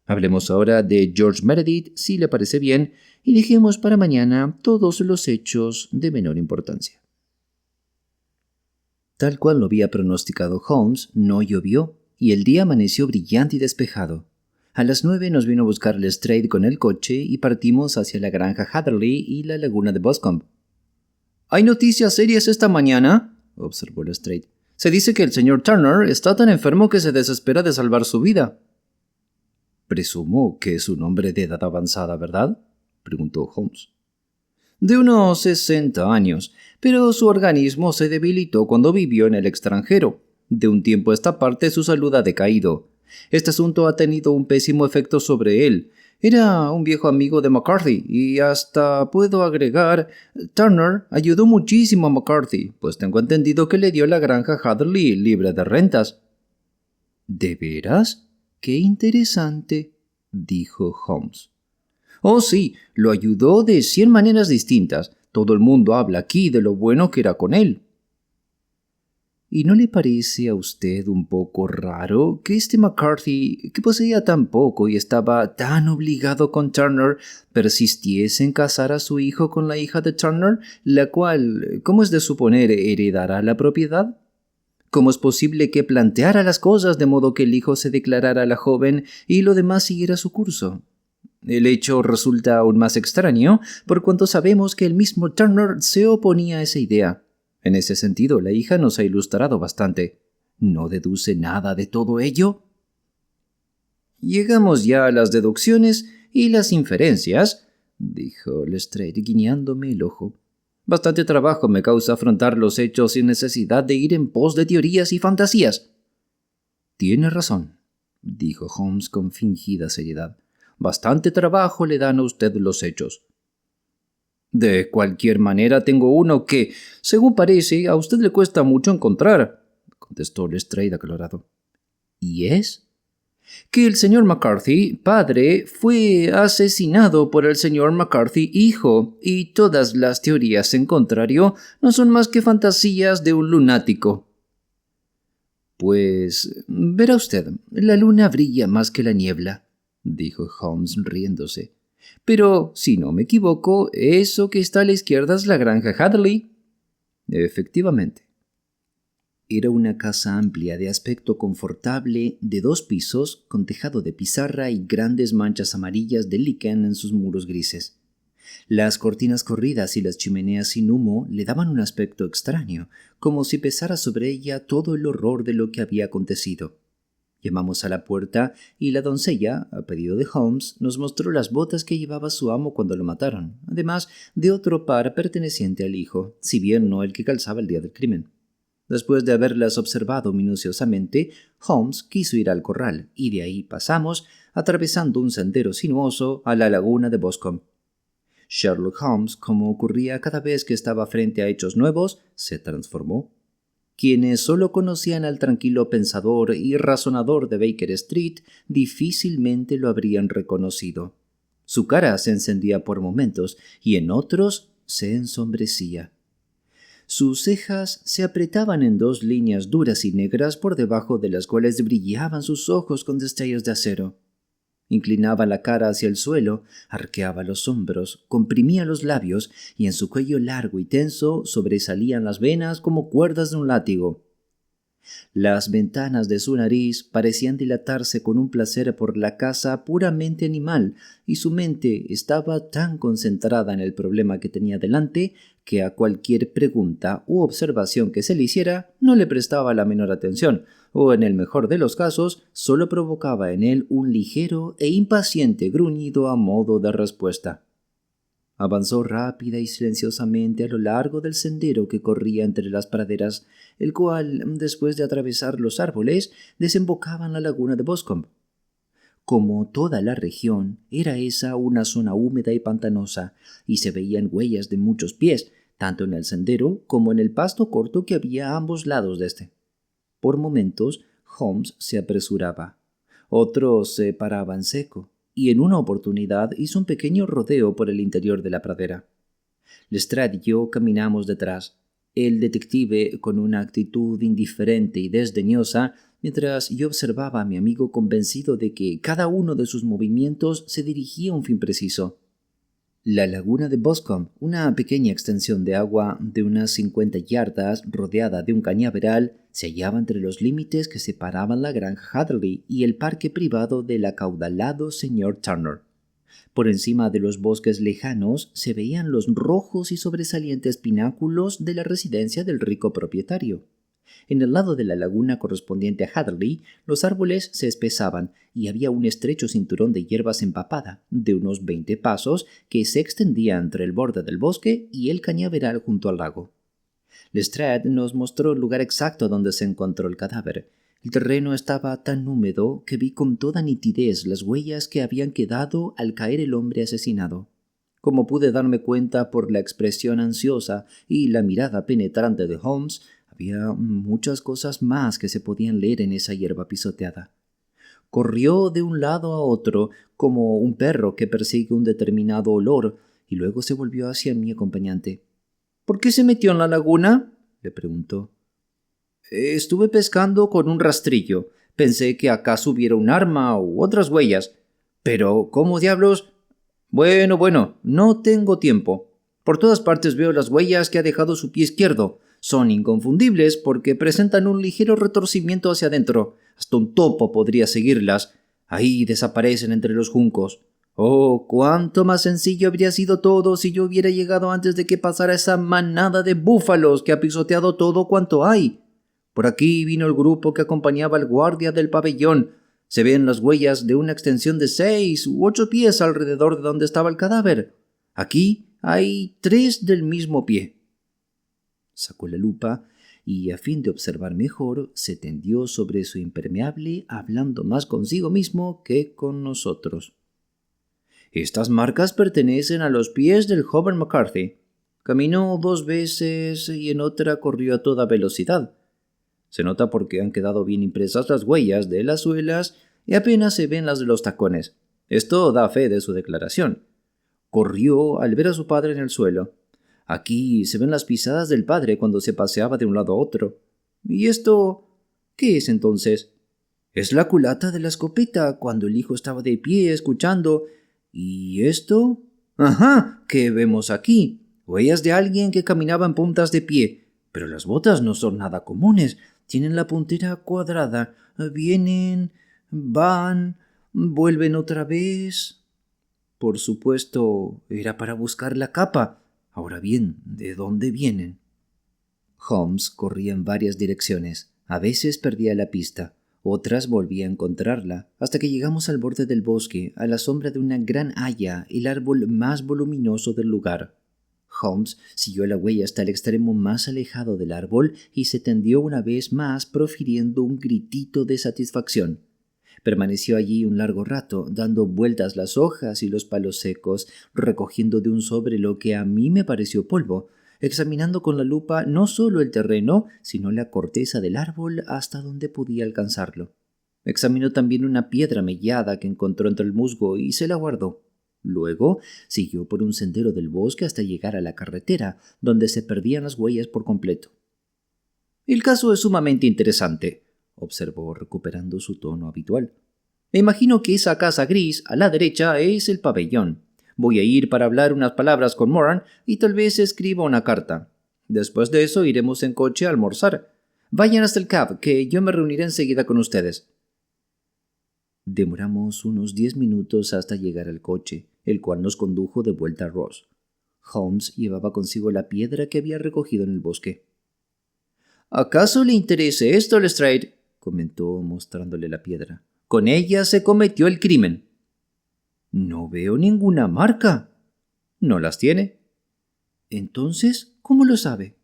Hablemos ahora de George Meredith, si le parece bien, y dejemos para mañana todos los hechos de menor importancia. Tal cual lo había pronosticado Holmes, no llovió, y el día amaneció brillante y despejado. A las 9 nos vino a buscar Lestrade con el coche y partimos hacia la granja Hatherley y la laguna de Boscombe. «¿Hay noticias serias esta mañana?», observó Lestrade. «Se dice que el señor Turner está tan enfermo que se desespera de salvar su vida». «Presumo que es un hombre de edad avanzada, ¿verdad?», preguntó Holmes. «De unos 60 años, pero su organismo se debilitó cuando vivió en el extranjero. De un tiempo a esta parte su salud ha decaído. Este asunto ha tenido un pésimo efecto sobre él. Era un viejo amigo de McCarthy y hasta puedo agregar, Turner ayudó muchísimo a McCarthy, pues tengo entendido que le dio la granja Hatherley libre de rentas». «¿De veras? ¡Qué interesante!», dijo Holmes. «Oh, sí, lo ayudó de 100 maneras distintas. Todo el mundo habla aquí de lo bueno que era con él». «¿Y no le parece a usted un poco raro que este McCarthy, que poseía tan poco y estaba tan obligado con Turner, persistiese en casar a su hijo con la hija de Turner, la cual, como es de suponer, heredará la propiedad? ¿Cómo es posible que planteara las cosas de modo que el hijo se declarara a la joven y lo demás siguiera su curso? El hecho resulta aún más extraño por cuanto sabemos que el mismo Turner se oponía a esa idea. En ese sentido, la hija nos ha ilustrado bastante. ¿No deduce nada de todo ello?». «Llegamos ya a las deducciones y las inferencias», dijo Lestrade guiñándome el ojo. «Bastante trabajo me causa afrontar los hechos sin necesidad de ir en pos de teorías y fantasías». «Tiene razón», dijo Holmes con fingida seriedad. «Bastante trabajo le dan a usted los hechos». «De cualquier manera tengo uno que, según parece, a usted le cuesta mucho encontrar», contestó Lestrade aclarado. «¿Y es?» «Que el señor McCarthy, padre, fue asesinado por el señor McCarthy, hijo, y todas las teorías en contrario no son más que fantasías de un lunático». «Pues, verá usted, la luna brilla más que la niebla», dijo Holmes riéndose. «Pero, si no me equivoco, eso que está a la izquierda es la granja Hatherley». Efectivamente. Era una casa amplia de aspecto confortable, de 2 pisos, con tejado de pizarra y grandes manchas amarillas de liquen en sus muros grises. Las cortinas corridas y las chimeneas sin humo le daban un aspecto extraño, como si pesara sobre ella todo el horror de lo que había acontecido. Llamamos a la puerta y la doncella, a pedido de Holmes, nos mostró las botas que llevaba su amo cuando lo mataron, además de otro par perteneciente al hijo, si bien no el que calzaba el día del crimen. Después de haberlas observado minuciosamente, Holmes quiso ir al corral, y de ahí pasamos, atravesando un sendero sinuoso, a la laguna de Boscombe. Sherlock Holmes, como ocurría cada vez que estaba frente a hechos nuevos, se transformó. Quienes solo conocían al tranquilo pensador y razonador de Baker Street difícilmente lo habrían reconocido. Su cara se encendía por momentos y en otros se ensombrecía. Sus cejas se apretaban en dos líneas duras y negras por debajo de las cuales brillaban sus ojos con destellos de acero. Inclinaba la cara hacia el suelo, arqueaba los hombros, comprimía los labios y en su cuello largo y tenso sobresalían las venas como cuerdas de un látigo. Las ventanas de su nariz parecían dilatarse con un placer por la caza puramente animal, y su mente estaba tan concentrada en el problema que tenía delante que a cualquier pregunta u observación que se le hiciera no le prestaba la menor atención, o en el mejor de los casos solo provocaba en él un ligero e impaciente gruñido a modo de respuesta. Avanzó rápida y silenciosamente a lo largo del sendero que corría entre las praderas, el cual, después de atravesar los árboles, desembocaba en la laguna de Boscombe. Como toda la región, era esa una zona húmeda y pantanosa, y se veían huellas de muchos pies, tanto en el sendero como en el pasto corto que había a ambos lados de éste. Por momentos, Holmes se apresuraba. Otros se paraba en seco, y en una oportunidad hizo un pequeño rodeo por el interior de la pradera. Lestrade y yo caminamos detrás, el detective con una actitud indiferente y desdeñosa, mientras yo observaba a mi amigo convencido de que cada uno de sus movimientos se dirigía a un fin preciso. La laguna de Boscombe, una pequeña extensión de agua de unas 50 yardas rodeada de un cañaveral, se hallaba entre los límites que separaban la granja Hatherley y el parque privado del acaudalado señor Turner. Por encima de los bosques lejanos se veían los rojos y sobresalientes pináculos de la residencia del rico propietario. En el lado de la laguna correspondiente a Hatherley, los árboles se espesaban y había un estrecho cinturón de hierbas empapada, de unos 20 pasos, que se extendía entre el borde del bosque y el cañaveral junto al lago. Lestrade nos mostró el lugar exacto donde se encontró el cadáver. El terreno estaba tan húmedo que vi con toda nitidez las huellas que habían quedado al caer el hombre asesinado. Como pude darme cuenta por la expresión ansiosa y la mirada penetrante de Holmes, había muchas cosas más que se podían leer en esa hierba pisoteada. Corrió de un lado a otro como un perro que persigue un determinado olor y luego se volvió hacia mi acompañante. —¿Por qué se metió en la laguna? —le preguntó. —Estuve pescando con un rastrillo. Pensé que acaso hubiera un arma u otras huellas. Pero, ¿cómo diablos? Bueno, no tengo tiempo. Por todas partes veo las huellas que ha dejado su pie izquierdo. Son inconfundibles porque presentan un ligero retorcimiento hacia adentro. Hasta un topo podría seguirlas. Ahí desaparecen entre los juncos. Oh, cuánto más sencillo habría sido todo si yo hubiera llegado antes de que pasara esa manada de búfalos que ha pisoteado todo cuanto hay. Por aquí vino el grupo que acompañaba al guardia del pabellón. Se ven las huellas de una extensión de 6 u 8 pies alrededor de donde estaba el cadáver. Aquí hay 3 del mismo pie. Sacó la lupa y, a fin de observar mejor, se tendió sobre su impermeable, hablando más consigo mismo que con nosotros. Estas marcas pertenecen a los pies del joven McCarthy. Caminó 2 veces y en otra corrió a toda velocidad. Se nota porque han quedado bien impresas las huellas de las suelas y apenas se ven las de los tacones. Esto da fe de su declaración. Corrió al ver a su padre en el suelo. Aquí se ven las pisadas del padre cuando se paseaba de un lado a otro. ¿Y esto qué es entonces? Es la culata de la escopeta cuando el hijo estaba de pie escuchando. ¿Y esto? ¡Ajá! ¿Qué vemos aquí? Huellas de alguien que caminaba en puntas de pie. Pero las botas no son nada comunes. Tienen la puntera cuadrada. Vienen, van, vuelven otra vez. Por supuesto, era para buscar la capa. Ahora bien, ¿de dónde vienen? Holmes corría en varias direcciones. A veces perdía la pista, otras volvía a encontrarla, hasta que llegamos al borde del bosque, a la sombra de una gran haya, el árbol más voluminoso del lugar. Holmes siguió la huella hasta el extremo más alejado del árbol y se tendió una vez más profiriendo un gritito de satisfacción. Permaneció allí un largo rato, dando vueltas las hojas y los palos secos, recogiendo de un sobre lo que a mí me pareció polvo, examinando con la lupa no solo el terreno, sino la corteza del árbol hasta donde podía alcanzarlo. Examinó también una piedra mellada que encontró entre el musgo y se la guardó. Luego siguió por un sendero del bosque hasta llegar a la carretera, donde se perdían las huellas por completo. «El caso es sumamente interesante», observó recuperando su tono habitual. «Me imagino que esa casa gris a la derecha es el pabellón. Voy a ir para hablar unas palabras con Moran y tal vez escriba una carta. Después de eso iremos en coche a almorzar. Vayan hasta el cab, que yo me reuniré enseguida con ustedes». Demoramos unos 10 minutos hasta llegar al coche, el cual nos condujo de vuelta a Ross. Holmes llevaba consigo la piedra que había recogido en el bosque. «¿Acaso le interese esto, Lestrade?», comentó mostrándole la piedra. «Con ella se cometió el crimen». «No veo ninguna marca». «¿No las tiene?». «Entonces, ¿cómo lo sabe?».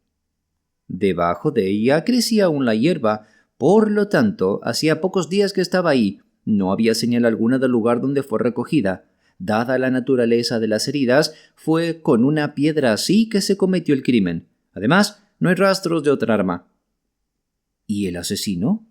«Debajo de ella crecía aún la hierba, por lo tanto, hacía pocos días que estaba ahí. No había señal alguna del lugar donde fue recogida. Dada la naturaleza de las heridas, fue con una piedra así que se cometió el crimen. Además, no hay rastros de otra arma». «¿Y el asesino?».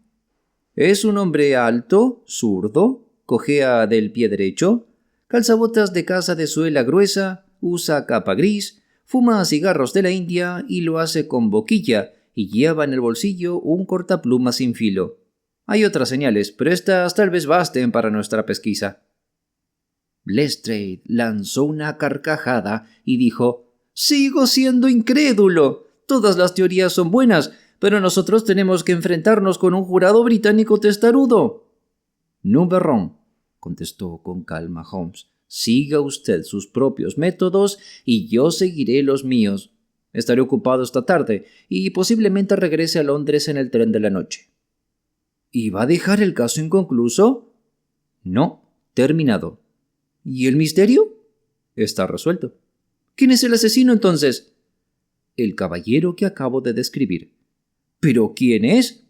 «Es un hombre alto, zurdo, cojea del pie derecho, calza botas de caza de suela gruesa, usa capa gris, fuma cigarros de la India y lo hace con boquilla, y lleva en el bolsillo un cortaplumas sin filo. Hay otras señales, pero estas tal vez basten para nuestra pesquisa». Lestrade lanzó una carcajada y dijo: «Sigo siendo incrédulo. Todas las teorías son buenas, pero nosotros tenemos que enfrentarnos con un jurado británico testarudo». «No, Berrón», contestó con calma Holmes. «Siga usted sus propios métodos y yo seguiré los míos. Estaré ocupado esta tarde y posiblemente regrese a Londres en el tren de la noche». «¿Y va a dejar el caso inconcluso?». «No, terminado». «¿Y el misterio?». «Está resuelto». «¿Quién es el asesino entonces?». «El caballero que acabo de describir». «¿Pero quién es?».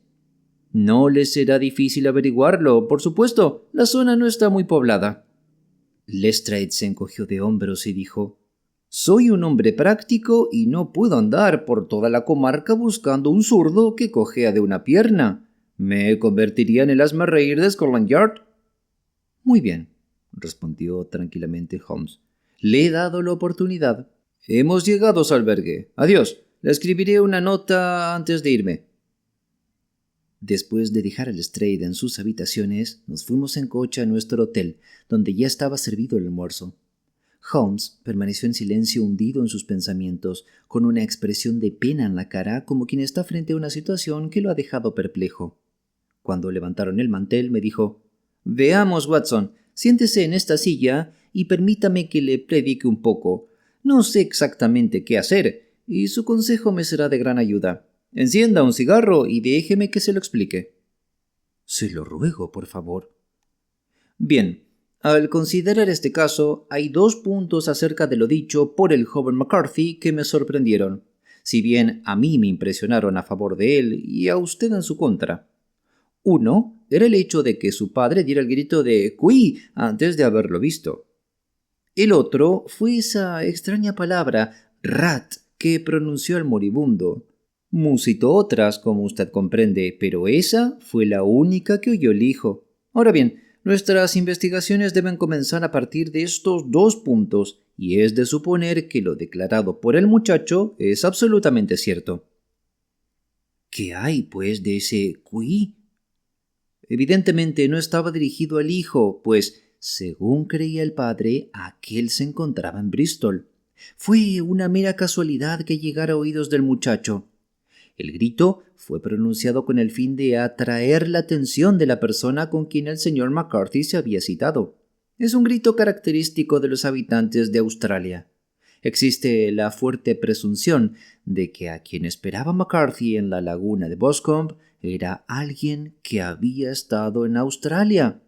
«No le será difícil averiguarlo, por supuesto. La zona no está muy poblada». Lestrade se encogió de hombros y dijo: «Soy un hombre práctico y no puedo andar por toda la comarca buscando un zurdo que cojea de una pierna. Me convertiría en el hazmerreír de Scotland Yard». «Muy bien», respondió tranquilamente Holmes. «Le he dado la oportunidad. Hemos llegado a su albergue. Adiós. Le escribiré una nota antes de irme». Después de dejar a Lestrade en sus habitaciones, nos fuimos en coche a nuestro hotel, donde ya estaba servido el almuerzo. Holmes permaneció en silencio, hundido en sus pensamientos, con una expresión de pena en la cara, como quien está frente a una situación que lo ha dejado perplejo. Cuando levantaron el mantel, me dijo: «Veamos, Watson, siéntese en esta silla y permítame que le predique un poco. No sé exactamente qué hacer, y su consejo me será de gran ayuda. Encienda un cigarro y déjeme que se lo explique». «Se lo ruego, por favor». «Bien, al considerar este caso, hay 2 puntos acerca de lo dicho por el joven McCarthy que me sorprendieron, si bien a mí me impresionaron a favor de él y a usted en su contra. Uno era el hecho de que su padre diera el grito de «Cui» antes de haberlo visto. El otro fue esa extraña palabra «rat» que pronunció el moribundo. Musitó otras, como usted comprende, pero esa fue la única que oyó el hijo. Ahora bien, nuestras investigaciones deben comenzar a partir de estos 2 puntos, y es de suponer que lo declarado por el muchacho es absolutamente cierto». «¿Qué hay, pues, de ese cui?». «Evidentemente no estaba dirigido al hijo, pues, según creía el padre, aquel se encontraba en Bristol. Fue una mera casualidad que llegara a oídos del muchacho. El grito fue pronunciado con el fin de atraer la atención de la persona con quien el señor McCarthy se había citado. Es un grito característico de los habitantes de Australia. Existe la fuerte presunción de que a quien esperaba McCarthy en la laguna de Boscombe era alguien que había estado en Australia.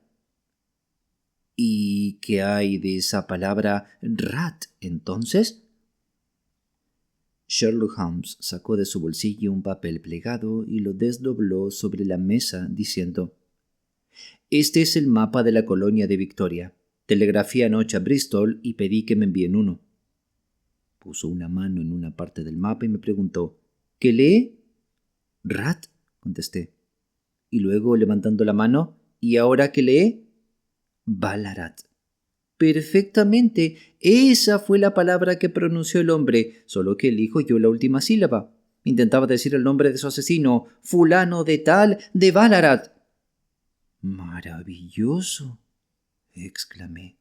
¿Y qué hay de esa palabra rat, entonces? Sherlock Holmes sacó de su bolsillo un papel plegado y lo desdobló sobre la mesa, diciendo: «Este es el mapa de la colonia de Victoria. Telegrafié anoche a Bristol y pedí que me envíen uno». Puso una mano en una parte del mapa y me preguntó: «¿Qué lee?» «Rat», contesté. Y luego, levantando la mano: «¿Y ahora qué lee?» «Ballarat». «Perfectamente. Esa fue la palabra que pronunció el hombre, solo que elijo yo la última sílaba. Intentaba decir el nombre de su asesino, fulano de tal de Ballarat». «Maravilloso», exclamé.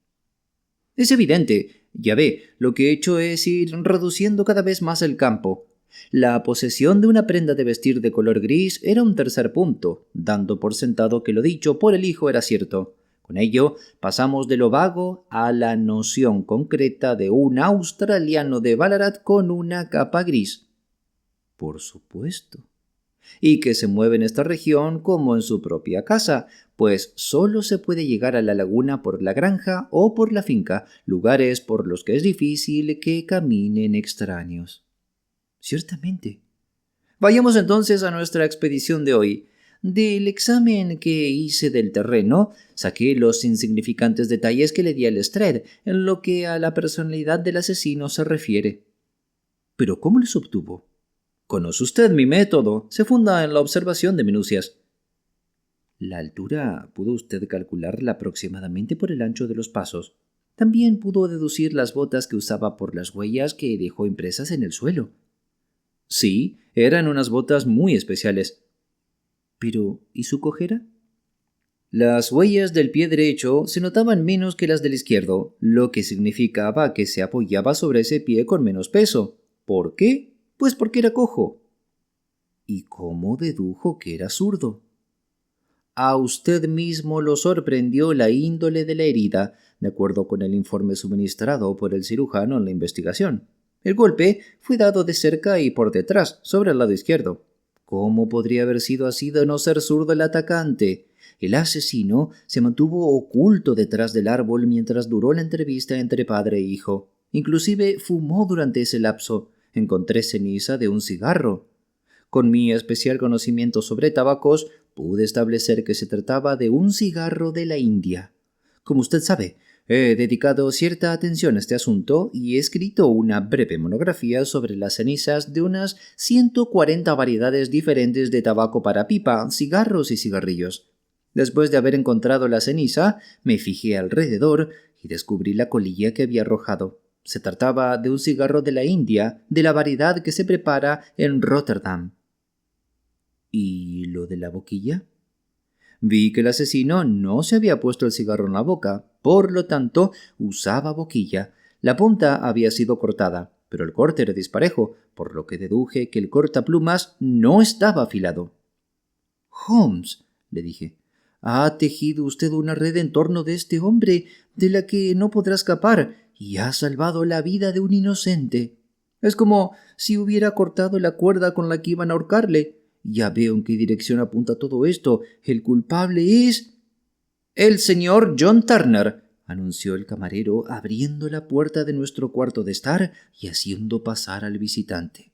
«Es evidente. Ya ve, lo que he hecho es ir reduciendo cada vez más el campo. La posesión de una prenda de vestir de color gris era un tercer punto, dando por sentado que lo dicho por el hijo era cierto. Con ello, pasamos de lo vago a la noción concreta de un australiano de Ballarat con una capa gris. Por supuesto. Y que se mueve en esta región como en su propia casa, pues solo se puede llegar a la laguna por la granja o por la finca, lugares por los que es difícil que caminen extraños. Ciertamente. Vayamos entonces a nuestra expedición de hoy. Del examen que hice del terreno, saqué los insignificantes detalles que le di a Lestrade en lo que a la personalidad del asesino se refiere. ¿Pero cómo los obtuvo? Conoce usted mi método. Se funda en la observación de minucias. La altura pudo usted calcularla aproximadamente por el ancho de los pasos. También pudo deducir las botas que usaba por las huellas que dejó impresas en el suelo. Sí, eran unas botas muy especiales. Pero, ¿y su cojera? Las huellas del pie derecho se notaban menos que las del izquierdo, lo que significaba que se apoyaba sobre ese pie con menos peso. ¿Por qué? Pues porque era cojo. ¿Y cómo dedujo que era zurdo? A usted mismo lo sorprendió la índole de la herida, de acuerdo con el informe suministrado por el cirujano en la investigación. El golpe fue dado de cerca y por detrás, sobre el lado izquierdo. ¿Cómo podría haber sido así de no ser zurdo el atacante? El asesino se mantuvo oculto detrás del árbol mientras duró la entrevista entre padre e hijo. Inclusive fumó durante ese lapso. Encontré ceniza de un cigarro. Con mi especial conocimiento sobre tabacos, pude establecer que se trataba de un cigarro de la India. Como usted sabe, he dedicado cierta atención a este asunto y he escrito una breve monografía sobre las cenizas de unas 140 variedades diferentes de tabaco para pipa, cigarros y cigarrillos. Después de haber encontrado la ceniza, me fijé alrededor y descubrí la colilla que había arrojado. Se trataba de un cigarro de la India, de la variedad que se prepara en Rotterdam. ¿Y lo de la boquilla? Vi que el asesino no se había puesto el cigarro en la boca, por lo tanto, usaba boquilla. La punta había sido cortada, pero el corte era disparejo, por lo que deduje que el cortaplumas no estaba afilado. «Holmes», le dije, «ha tejido usted una red en torno de este hombre de la que no podrá escapar y ha salvado la vida de un inocente. Es como si hubiera cortado la cuerda con la que iban a ahorcarle. Ya veo en qué dirección apunta todo esto. El culpable es el señor John Turner», anunció el camarero, abriendo la puerta de nuestro cuarto de estar y haciendo pasar al visitante.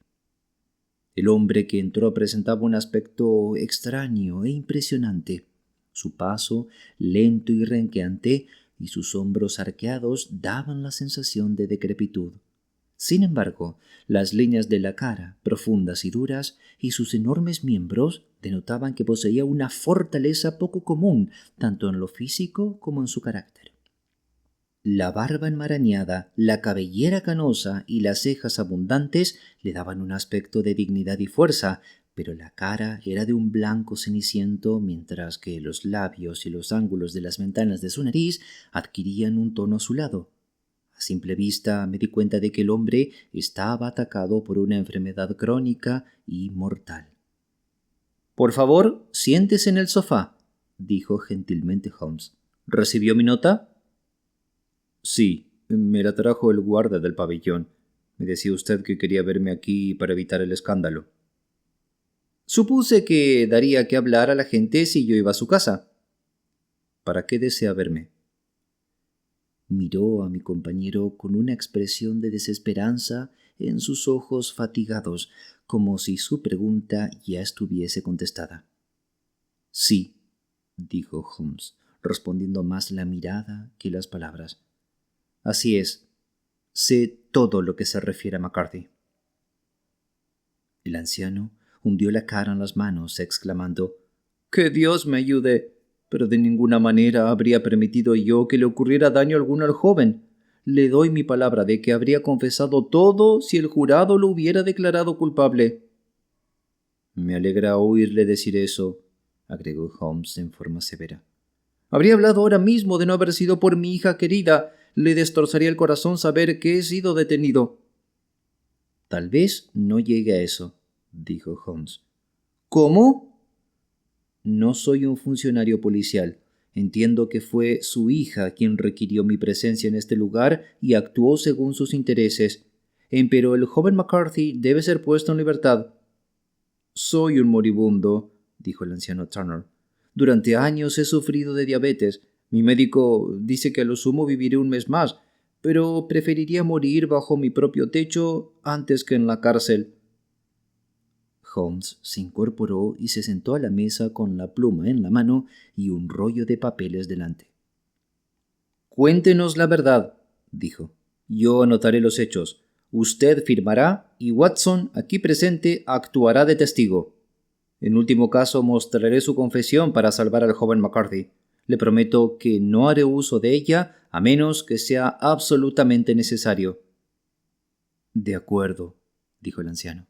El hombre que entró presentaba un aspecto extraño e impresionante. Su paso, lento y renqueante, y sus hombros arqueados daban la sensación de decrepitud. Sin embargo, las líneas de la cara, profundas y duras, y sus enormes miembros denotaban que poseía una fortaleza poco común, tanto en lo físico como en su carácter. La barba enmarañada, la cabellera canosa y las cejas abundantes le daban un aspecto de dignidad y fuerza, pero la cara era de un blanco ceniciento, mientras que los labios y los ángulos de las ventanas de su nariz adquirían un tono azulado. A simple vista me di cuenta de que el hombre estaba atacado por una enfermedad crónica y mortal. «Por favor, siéntese en el sofá», dijo gentilmente Holmes. «¿Recibió mi nota?» Sí, me la trajo el guarda del pabellón. Me decía usted que quería verme aquí para evitar el escándalo. Supuse que daría que hablar a la gente si yo iba a su casa. ¿Para qué desea verme? Miró a mi compañero con una expresión de desesperanza en sus ojos fatigados, como si su pregunta ya estuviese contestada. Sí, dijo Holmes, respondiendo más la mirada que las palabras. Así es. Sé todo lo que se refiere a McCarthy. El anciano hundió la cara en las manos, exclamando: «¡Que Dios me ayude! Pero de ninguna manera habría permitido yo que le ocurriera daño alguno al joven. Le doy mi palabra de que habría confesado todo si el jurado lo hubiera declarado culpable». «Me alegra oírle decir eso», agregó Holmes en forma severa. «Habría hablado ahora mismo de no haber sido por mi hija querida. Le destrozaría el corazón saber que he sido detenido». «Tal vez no llegue a eso», dijo Holmes. «¿Cómo?» «No soy un funcionario policial. Entiendo que fue su hija quien requirió mi presencia en este lugar y actuó según sus intereses. Pero el joven McCarthy debe ser puesto en libertad». «Soy un moribundo», dijo el anciano Turner. «Durante años he sufrido de diabetes. Mi médico dice que a lo sumo viviré un mes más, pero preferiría morir bajo mi propio techo antes que en la cárcel». Holmes se incorporó y se sentó a la mesa con la pluma en la mano y un rollo de papeles delante. «Cuéntenos la verdad», dijo. «Yo anotaré los hechos. Usted firmará y Watson, aquí presente, actuará de testigo. En último caso, mostraré su confesión para salvar al joven McCarthy. Le prometo que no haré uso de ella a menos que sea absolutamente necesario». «De acuerdo», dijo el anciano.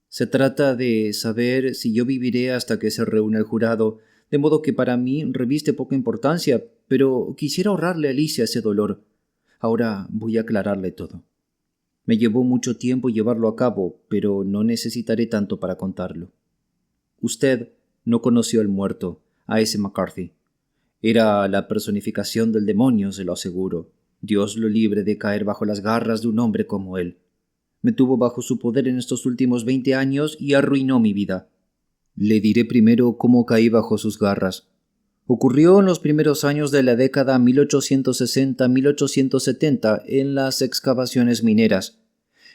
«Se trata de saber si yo viviré hasta que se reúna el jurado, de modo que para mí reviste poca importancia, pero quisiera ahorrarle a Alicia ese dolor. Ahora voy a aclararle todo. Me llevó mucho tiempo llevarlo a cabo, pero no necesitaré tanto para contarlo. Usted no conoció al muerto, a ese McCarthy. Era la personificación del demonio, se lo aseguro. Dios lo libre de caer bajo las garras de un hombre como él. Me tuvo bajo su poder en estos últimos 20 años y arruinó mi vida. Le diré primero cómo caí bajo sus garras. Ocurrió en los primeros años de la década 1860-1870 en las excavaciones mineras.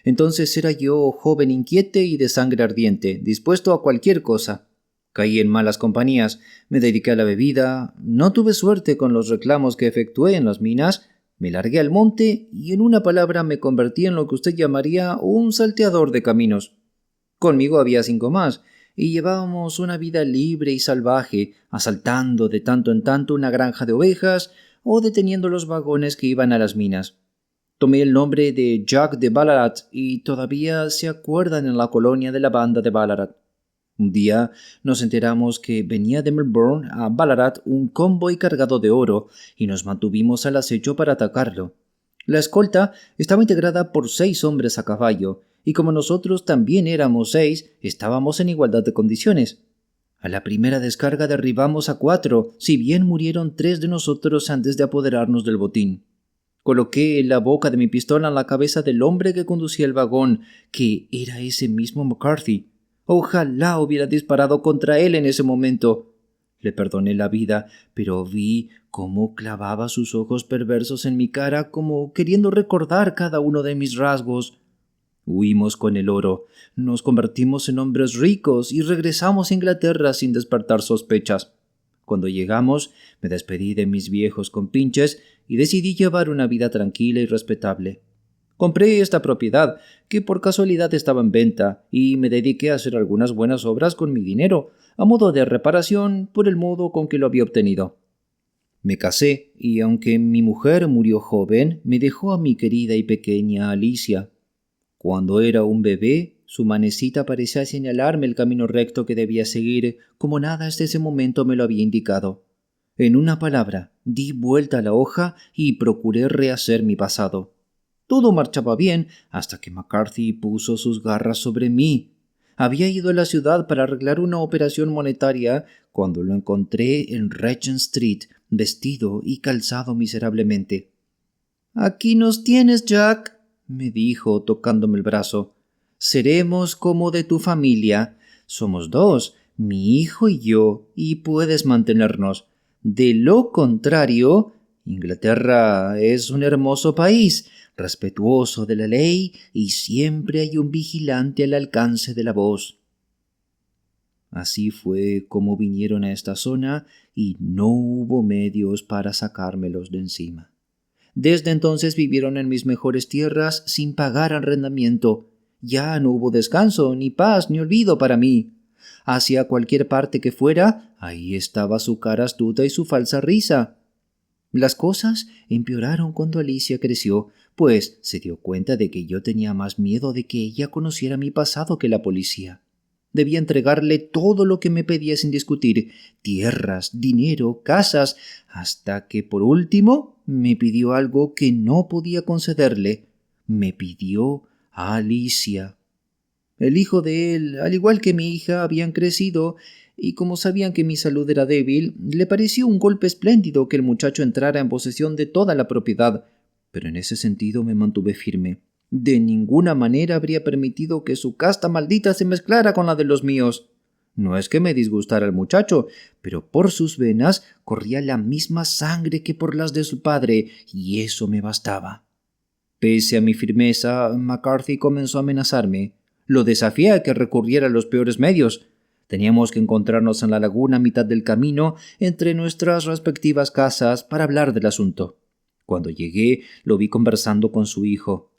Entonces era yo joven inquiete y de sangre ardiente, dispuesto a cualquier cosa. Caí en malas compañías, me dediqué a la bebida, no tuve suerte con los reclamos que efectué en las minas, me largué al monte y en una palabra me convertí en lo que usted llamaría un salteador de caminos. Conmigo había 5 más, y llevábamos una vida libre y salvaje, asaltando de tanto en tanto una granja de ovejas o deteniendo los vagones que iban a las minas. Tomé el nombre de Jack de Ballarat y todavía se acuerdan en la colonia de la banda de Ballarat. Un día nos enteramos que venía de Melbourne a Ballarat un convoy cargado de oro y nos mantuvimos al acecho para atacarlo. La escolta estaba integrada por 6 hombres a caballo y como nosotros también éramos 6, estábamos en igualdad de condiciones. A la primera descarga derribamos a 4, si bien murieron 3 de nosotros antes de apoderarnos del botín. Coloqué la boca de mi pistola en la cabeza del hombre que conducía el vagón, que era ese mismo McCarthy. Ojalá hubiera disparado contra él en ese momento. Le perdoné la vida, pero vi cómo clavaba sus ojos perversos en mi cara como queriendo recordar cada uno de mis rasgos. Huimos con el oro, nos convertimos en hombres ricos y regresamos a Inglaterra sin despertar sospechas. Cuando llegamos, me despedí de mis viejos compinches y decidí llevar una vida tranquila y respetable. Compré esta propiedad, que por casualidad estaba en venta, y me dediqué a hacer algunas buenas obras con mi dinero, a modo de reparación por el modo con que lo había obtenido. Me casé, y aunque mi mujer murió joven, me dejó a mi querida y pequeña Alicia. Cuando era un bebé, su manecita parecía señalarme el camino recto que debía seguir, como nada hasta ese momento me lo había indicado. En una palabra, di vuelta a la hoja y procuré rehacer mi pasado. Todo marchaba bien hasta que McCarthy puso sus garras sobre mí. Había ido a la ciudad para arreglar una operación monetaria cuando lo encontré en Regent Street, vestido y calzado miserablemente. «Aquí nos tienes, Jack», me dijo, tocándome el brazo. «Seremos como de tu familia. Somos dos, mi hijo y yo, y puedes mantenernos. De lo contrario, Inglaterra es un hermoso país, respetuoso de la ley, y siempre hay un vigilante al alcance de la voz». Así fue como vinieron a esta zona y no hubo medios para sacármelos de encima. Desde entonces vivieron en mis mejores tierras sin pagar arrendamiento. Ya no hubo descanso, ni paz, ni olvido para mí. Hacia cualquier parte que fuera, ahí estaba su cara astuta y su falsa risa. Las cosas empeoraron cuando Alicia creció, pues se dio cuenta de que yo tenía más miedo de que ella conociera mi pasado que la policía. Debía entregarle todo lo que me pedía sin discutir, tierras, dinero, casas, hasta que por último me pidió algo que no podía concederle. Me pidió a Alicia. El hijo de él, al igual que mi hija, habían crecido, y como sabían que mi salud era débil, le pareció un golpe espléndido que el muchacho entrara en posesión de toda la propiedad, pero en ese sentido me mantuve firme. De ninguna manera habría permitido que su casta maldita se mezclara con la de los míos. No es que me disgustara el muchacho, pero por sus venas corría la misma sangre que por las de su padre, y eso me bastaba. Pese a mi firmeza, McCarthy comenzó a amenazarme. Lo desafié a que recurriera a los peores medios. Teníamos que encontrarnos en la laguna a mitad del camino entre nuestras respectivas casas para hablar del asunto. Cuando llegué, lo vi conversando con su hijo.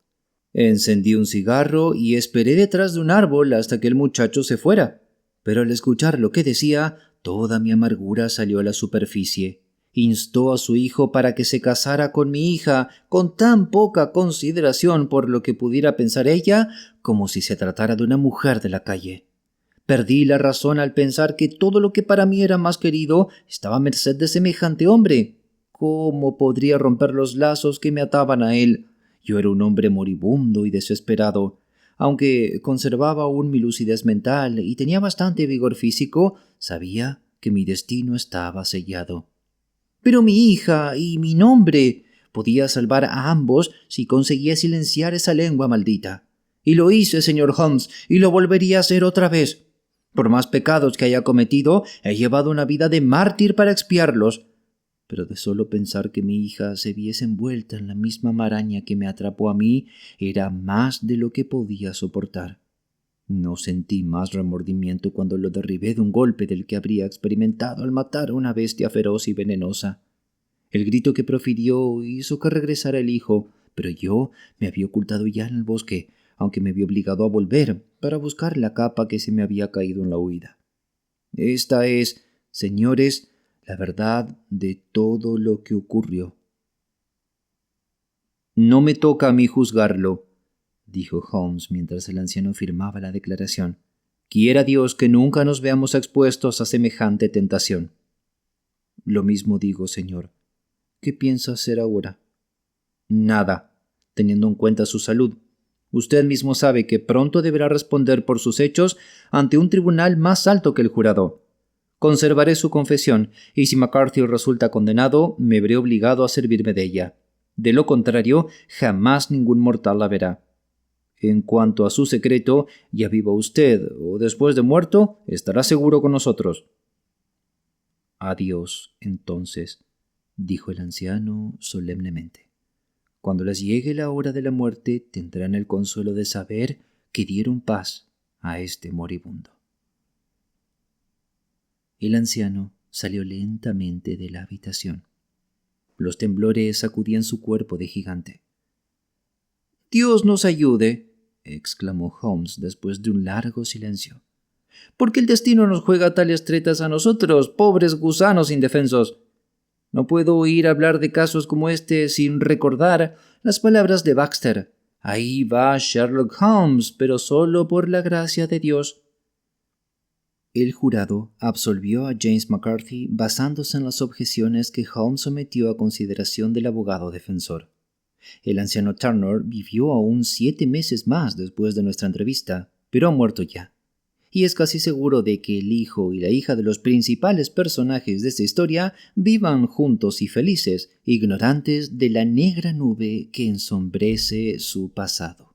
Encendí un cigarro y esperé detrás de un árbol hasta que el muchacho se fuera. Pero al escuchar lo que decía, toda mi amargura salió a la superficie. Instó a su hijo para que se casara con mi hija, con tan poca consideración por lo que pudiera pensar ella, como si se tratara de una mujer de la calle. Perdí la razón al pensar que todo lo que para mí era más querido estaba a merced de semejante hombre. ¿Cómo podría romper los lazos que me ataban a él? Yo era un hombre moribundo y desesperado. Aunque conservaba aún mi lucidez mental y tenía bastante vigor físico, sabía que mi destino estaba sellado. Pero mi hija y mi nombre podía salvar a ambos si conseguía silenciar esa lengua maldita. Y lo hice, señor Holmes, y lo volvería a hacer otra vez. Por más pecados que haya cometido, he llevado una vida de mártir para expiarlos. Pero de solo pensar que mi hija se viese envuelta en la misma maraña que me atrapó a mí, era más de lo que podía soportar. No sentí más remordimiento cuando lo derribé de un golpe del que habría experimentado al matar a una bestia feroz y venenosa. El grito que profirió hizo que regresara el hijo, pero yo me había ocultado ya en el bosque, aunque me vi obligado a volver para buscar la capa que se me había caído en la huida. Esta es, señores, la verdad de todo lo que ocurrió. «No me toca a mí juzgarlo», dijo Holmes mientras el anciano firmaba la declaración. «Quiera Dios que nunca nos veamos expuestos a semejante tentación». «Lo mismo digo, señor. ¿Qué piensa hacer ahora?» «Nada, teniendo en cuenta su salud. Usted mismo sabe que pronto deberá responder por sus hechos ante un tribunal más alto que el jurado. Conservaré su confesión, y si McCarthy resulta condenado, me veré obligado a servirme de ella. De lo contrario, jamás ningún mortal la verá. En cuanto a su secreto, ya viva usted o después de muerto, estará seguro con nosotros». «Adiós, entonces», dijo el anciano solemnemente. «Cuando les llegue la hora de la muerte, tendrán el consuelo de saber que dieron paz a este moribundo». El anciano salió lentamente de la habitación. Los temblores sacudían su cuerpo de gigante. «Dios nos ayude», exclamó Holmes después de un largo silencio. «¿Por qué el destino nos juega tales tretas a nosotros, pobres gusanos indefensos? No puedo oír hablar de casos como este sin recordar las palabras de Baxter. Ahí va Sherlock Holmes, pero solo por la gracia de Dios». El jurado absolvió a James McCarthy basándose en las objeciones que Holmes sometió a consideración del abogado defensor. El anciano Turner vivió aún 7 meses más después de nuestra entrevista, pero ha muerto ya. y es casi seguro de que el hijo y la hija de los principales personajes de esta historia vivan juntos y felices, ignorantes de la negra nube que ensombrece su pasado.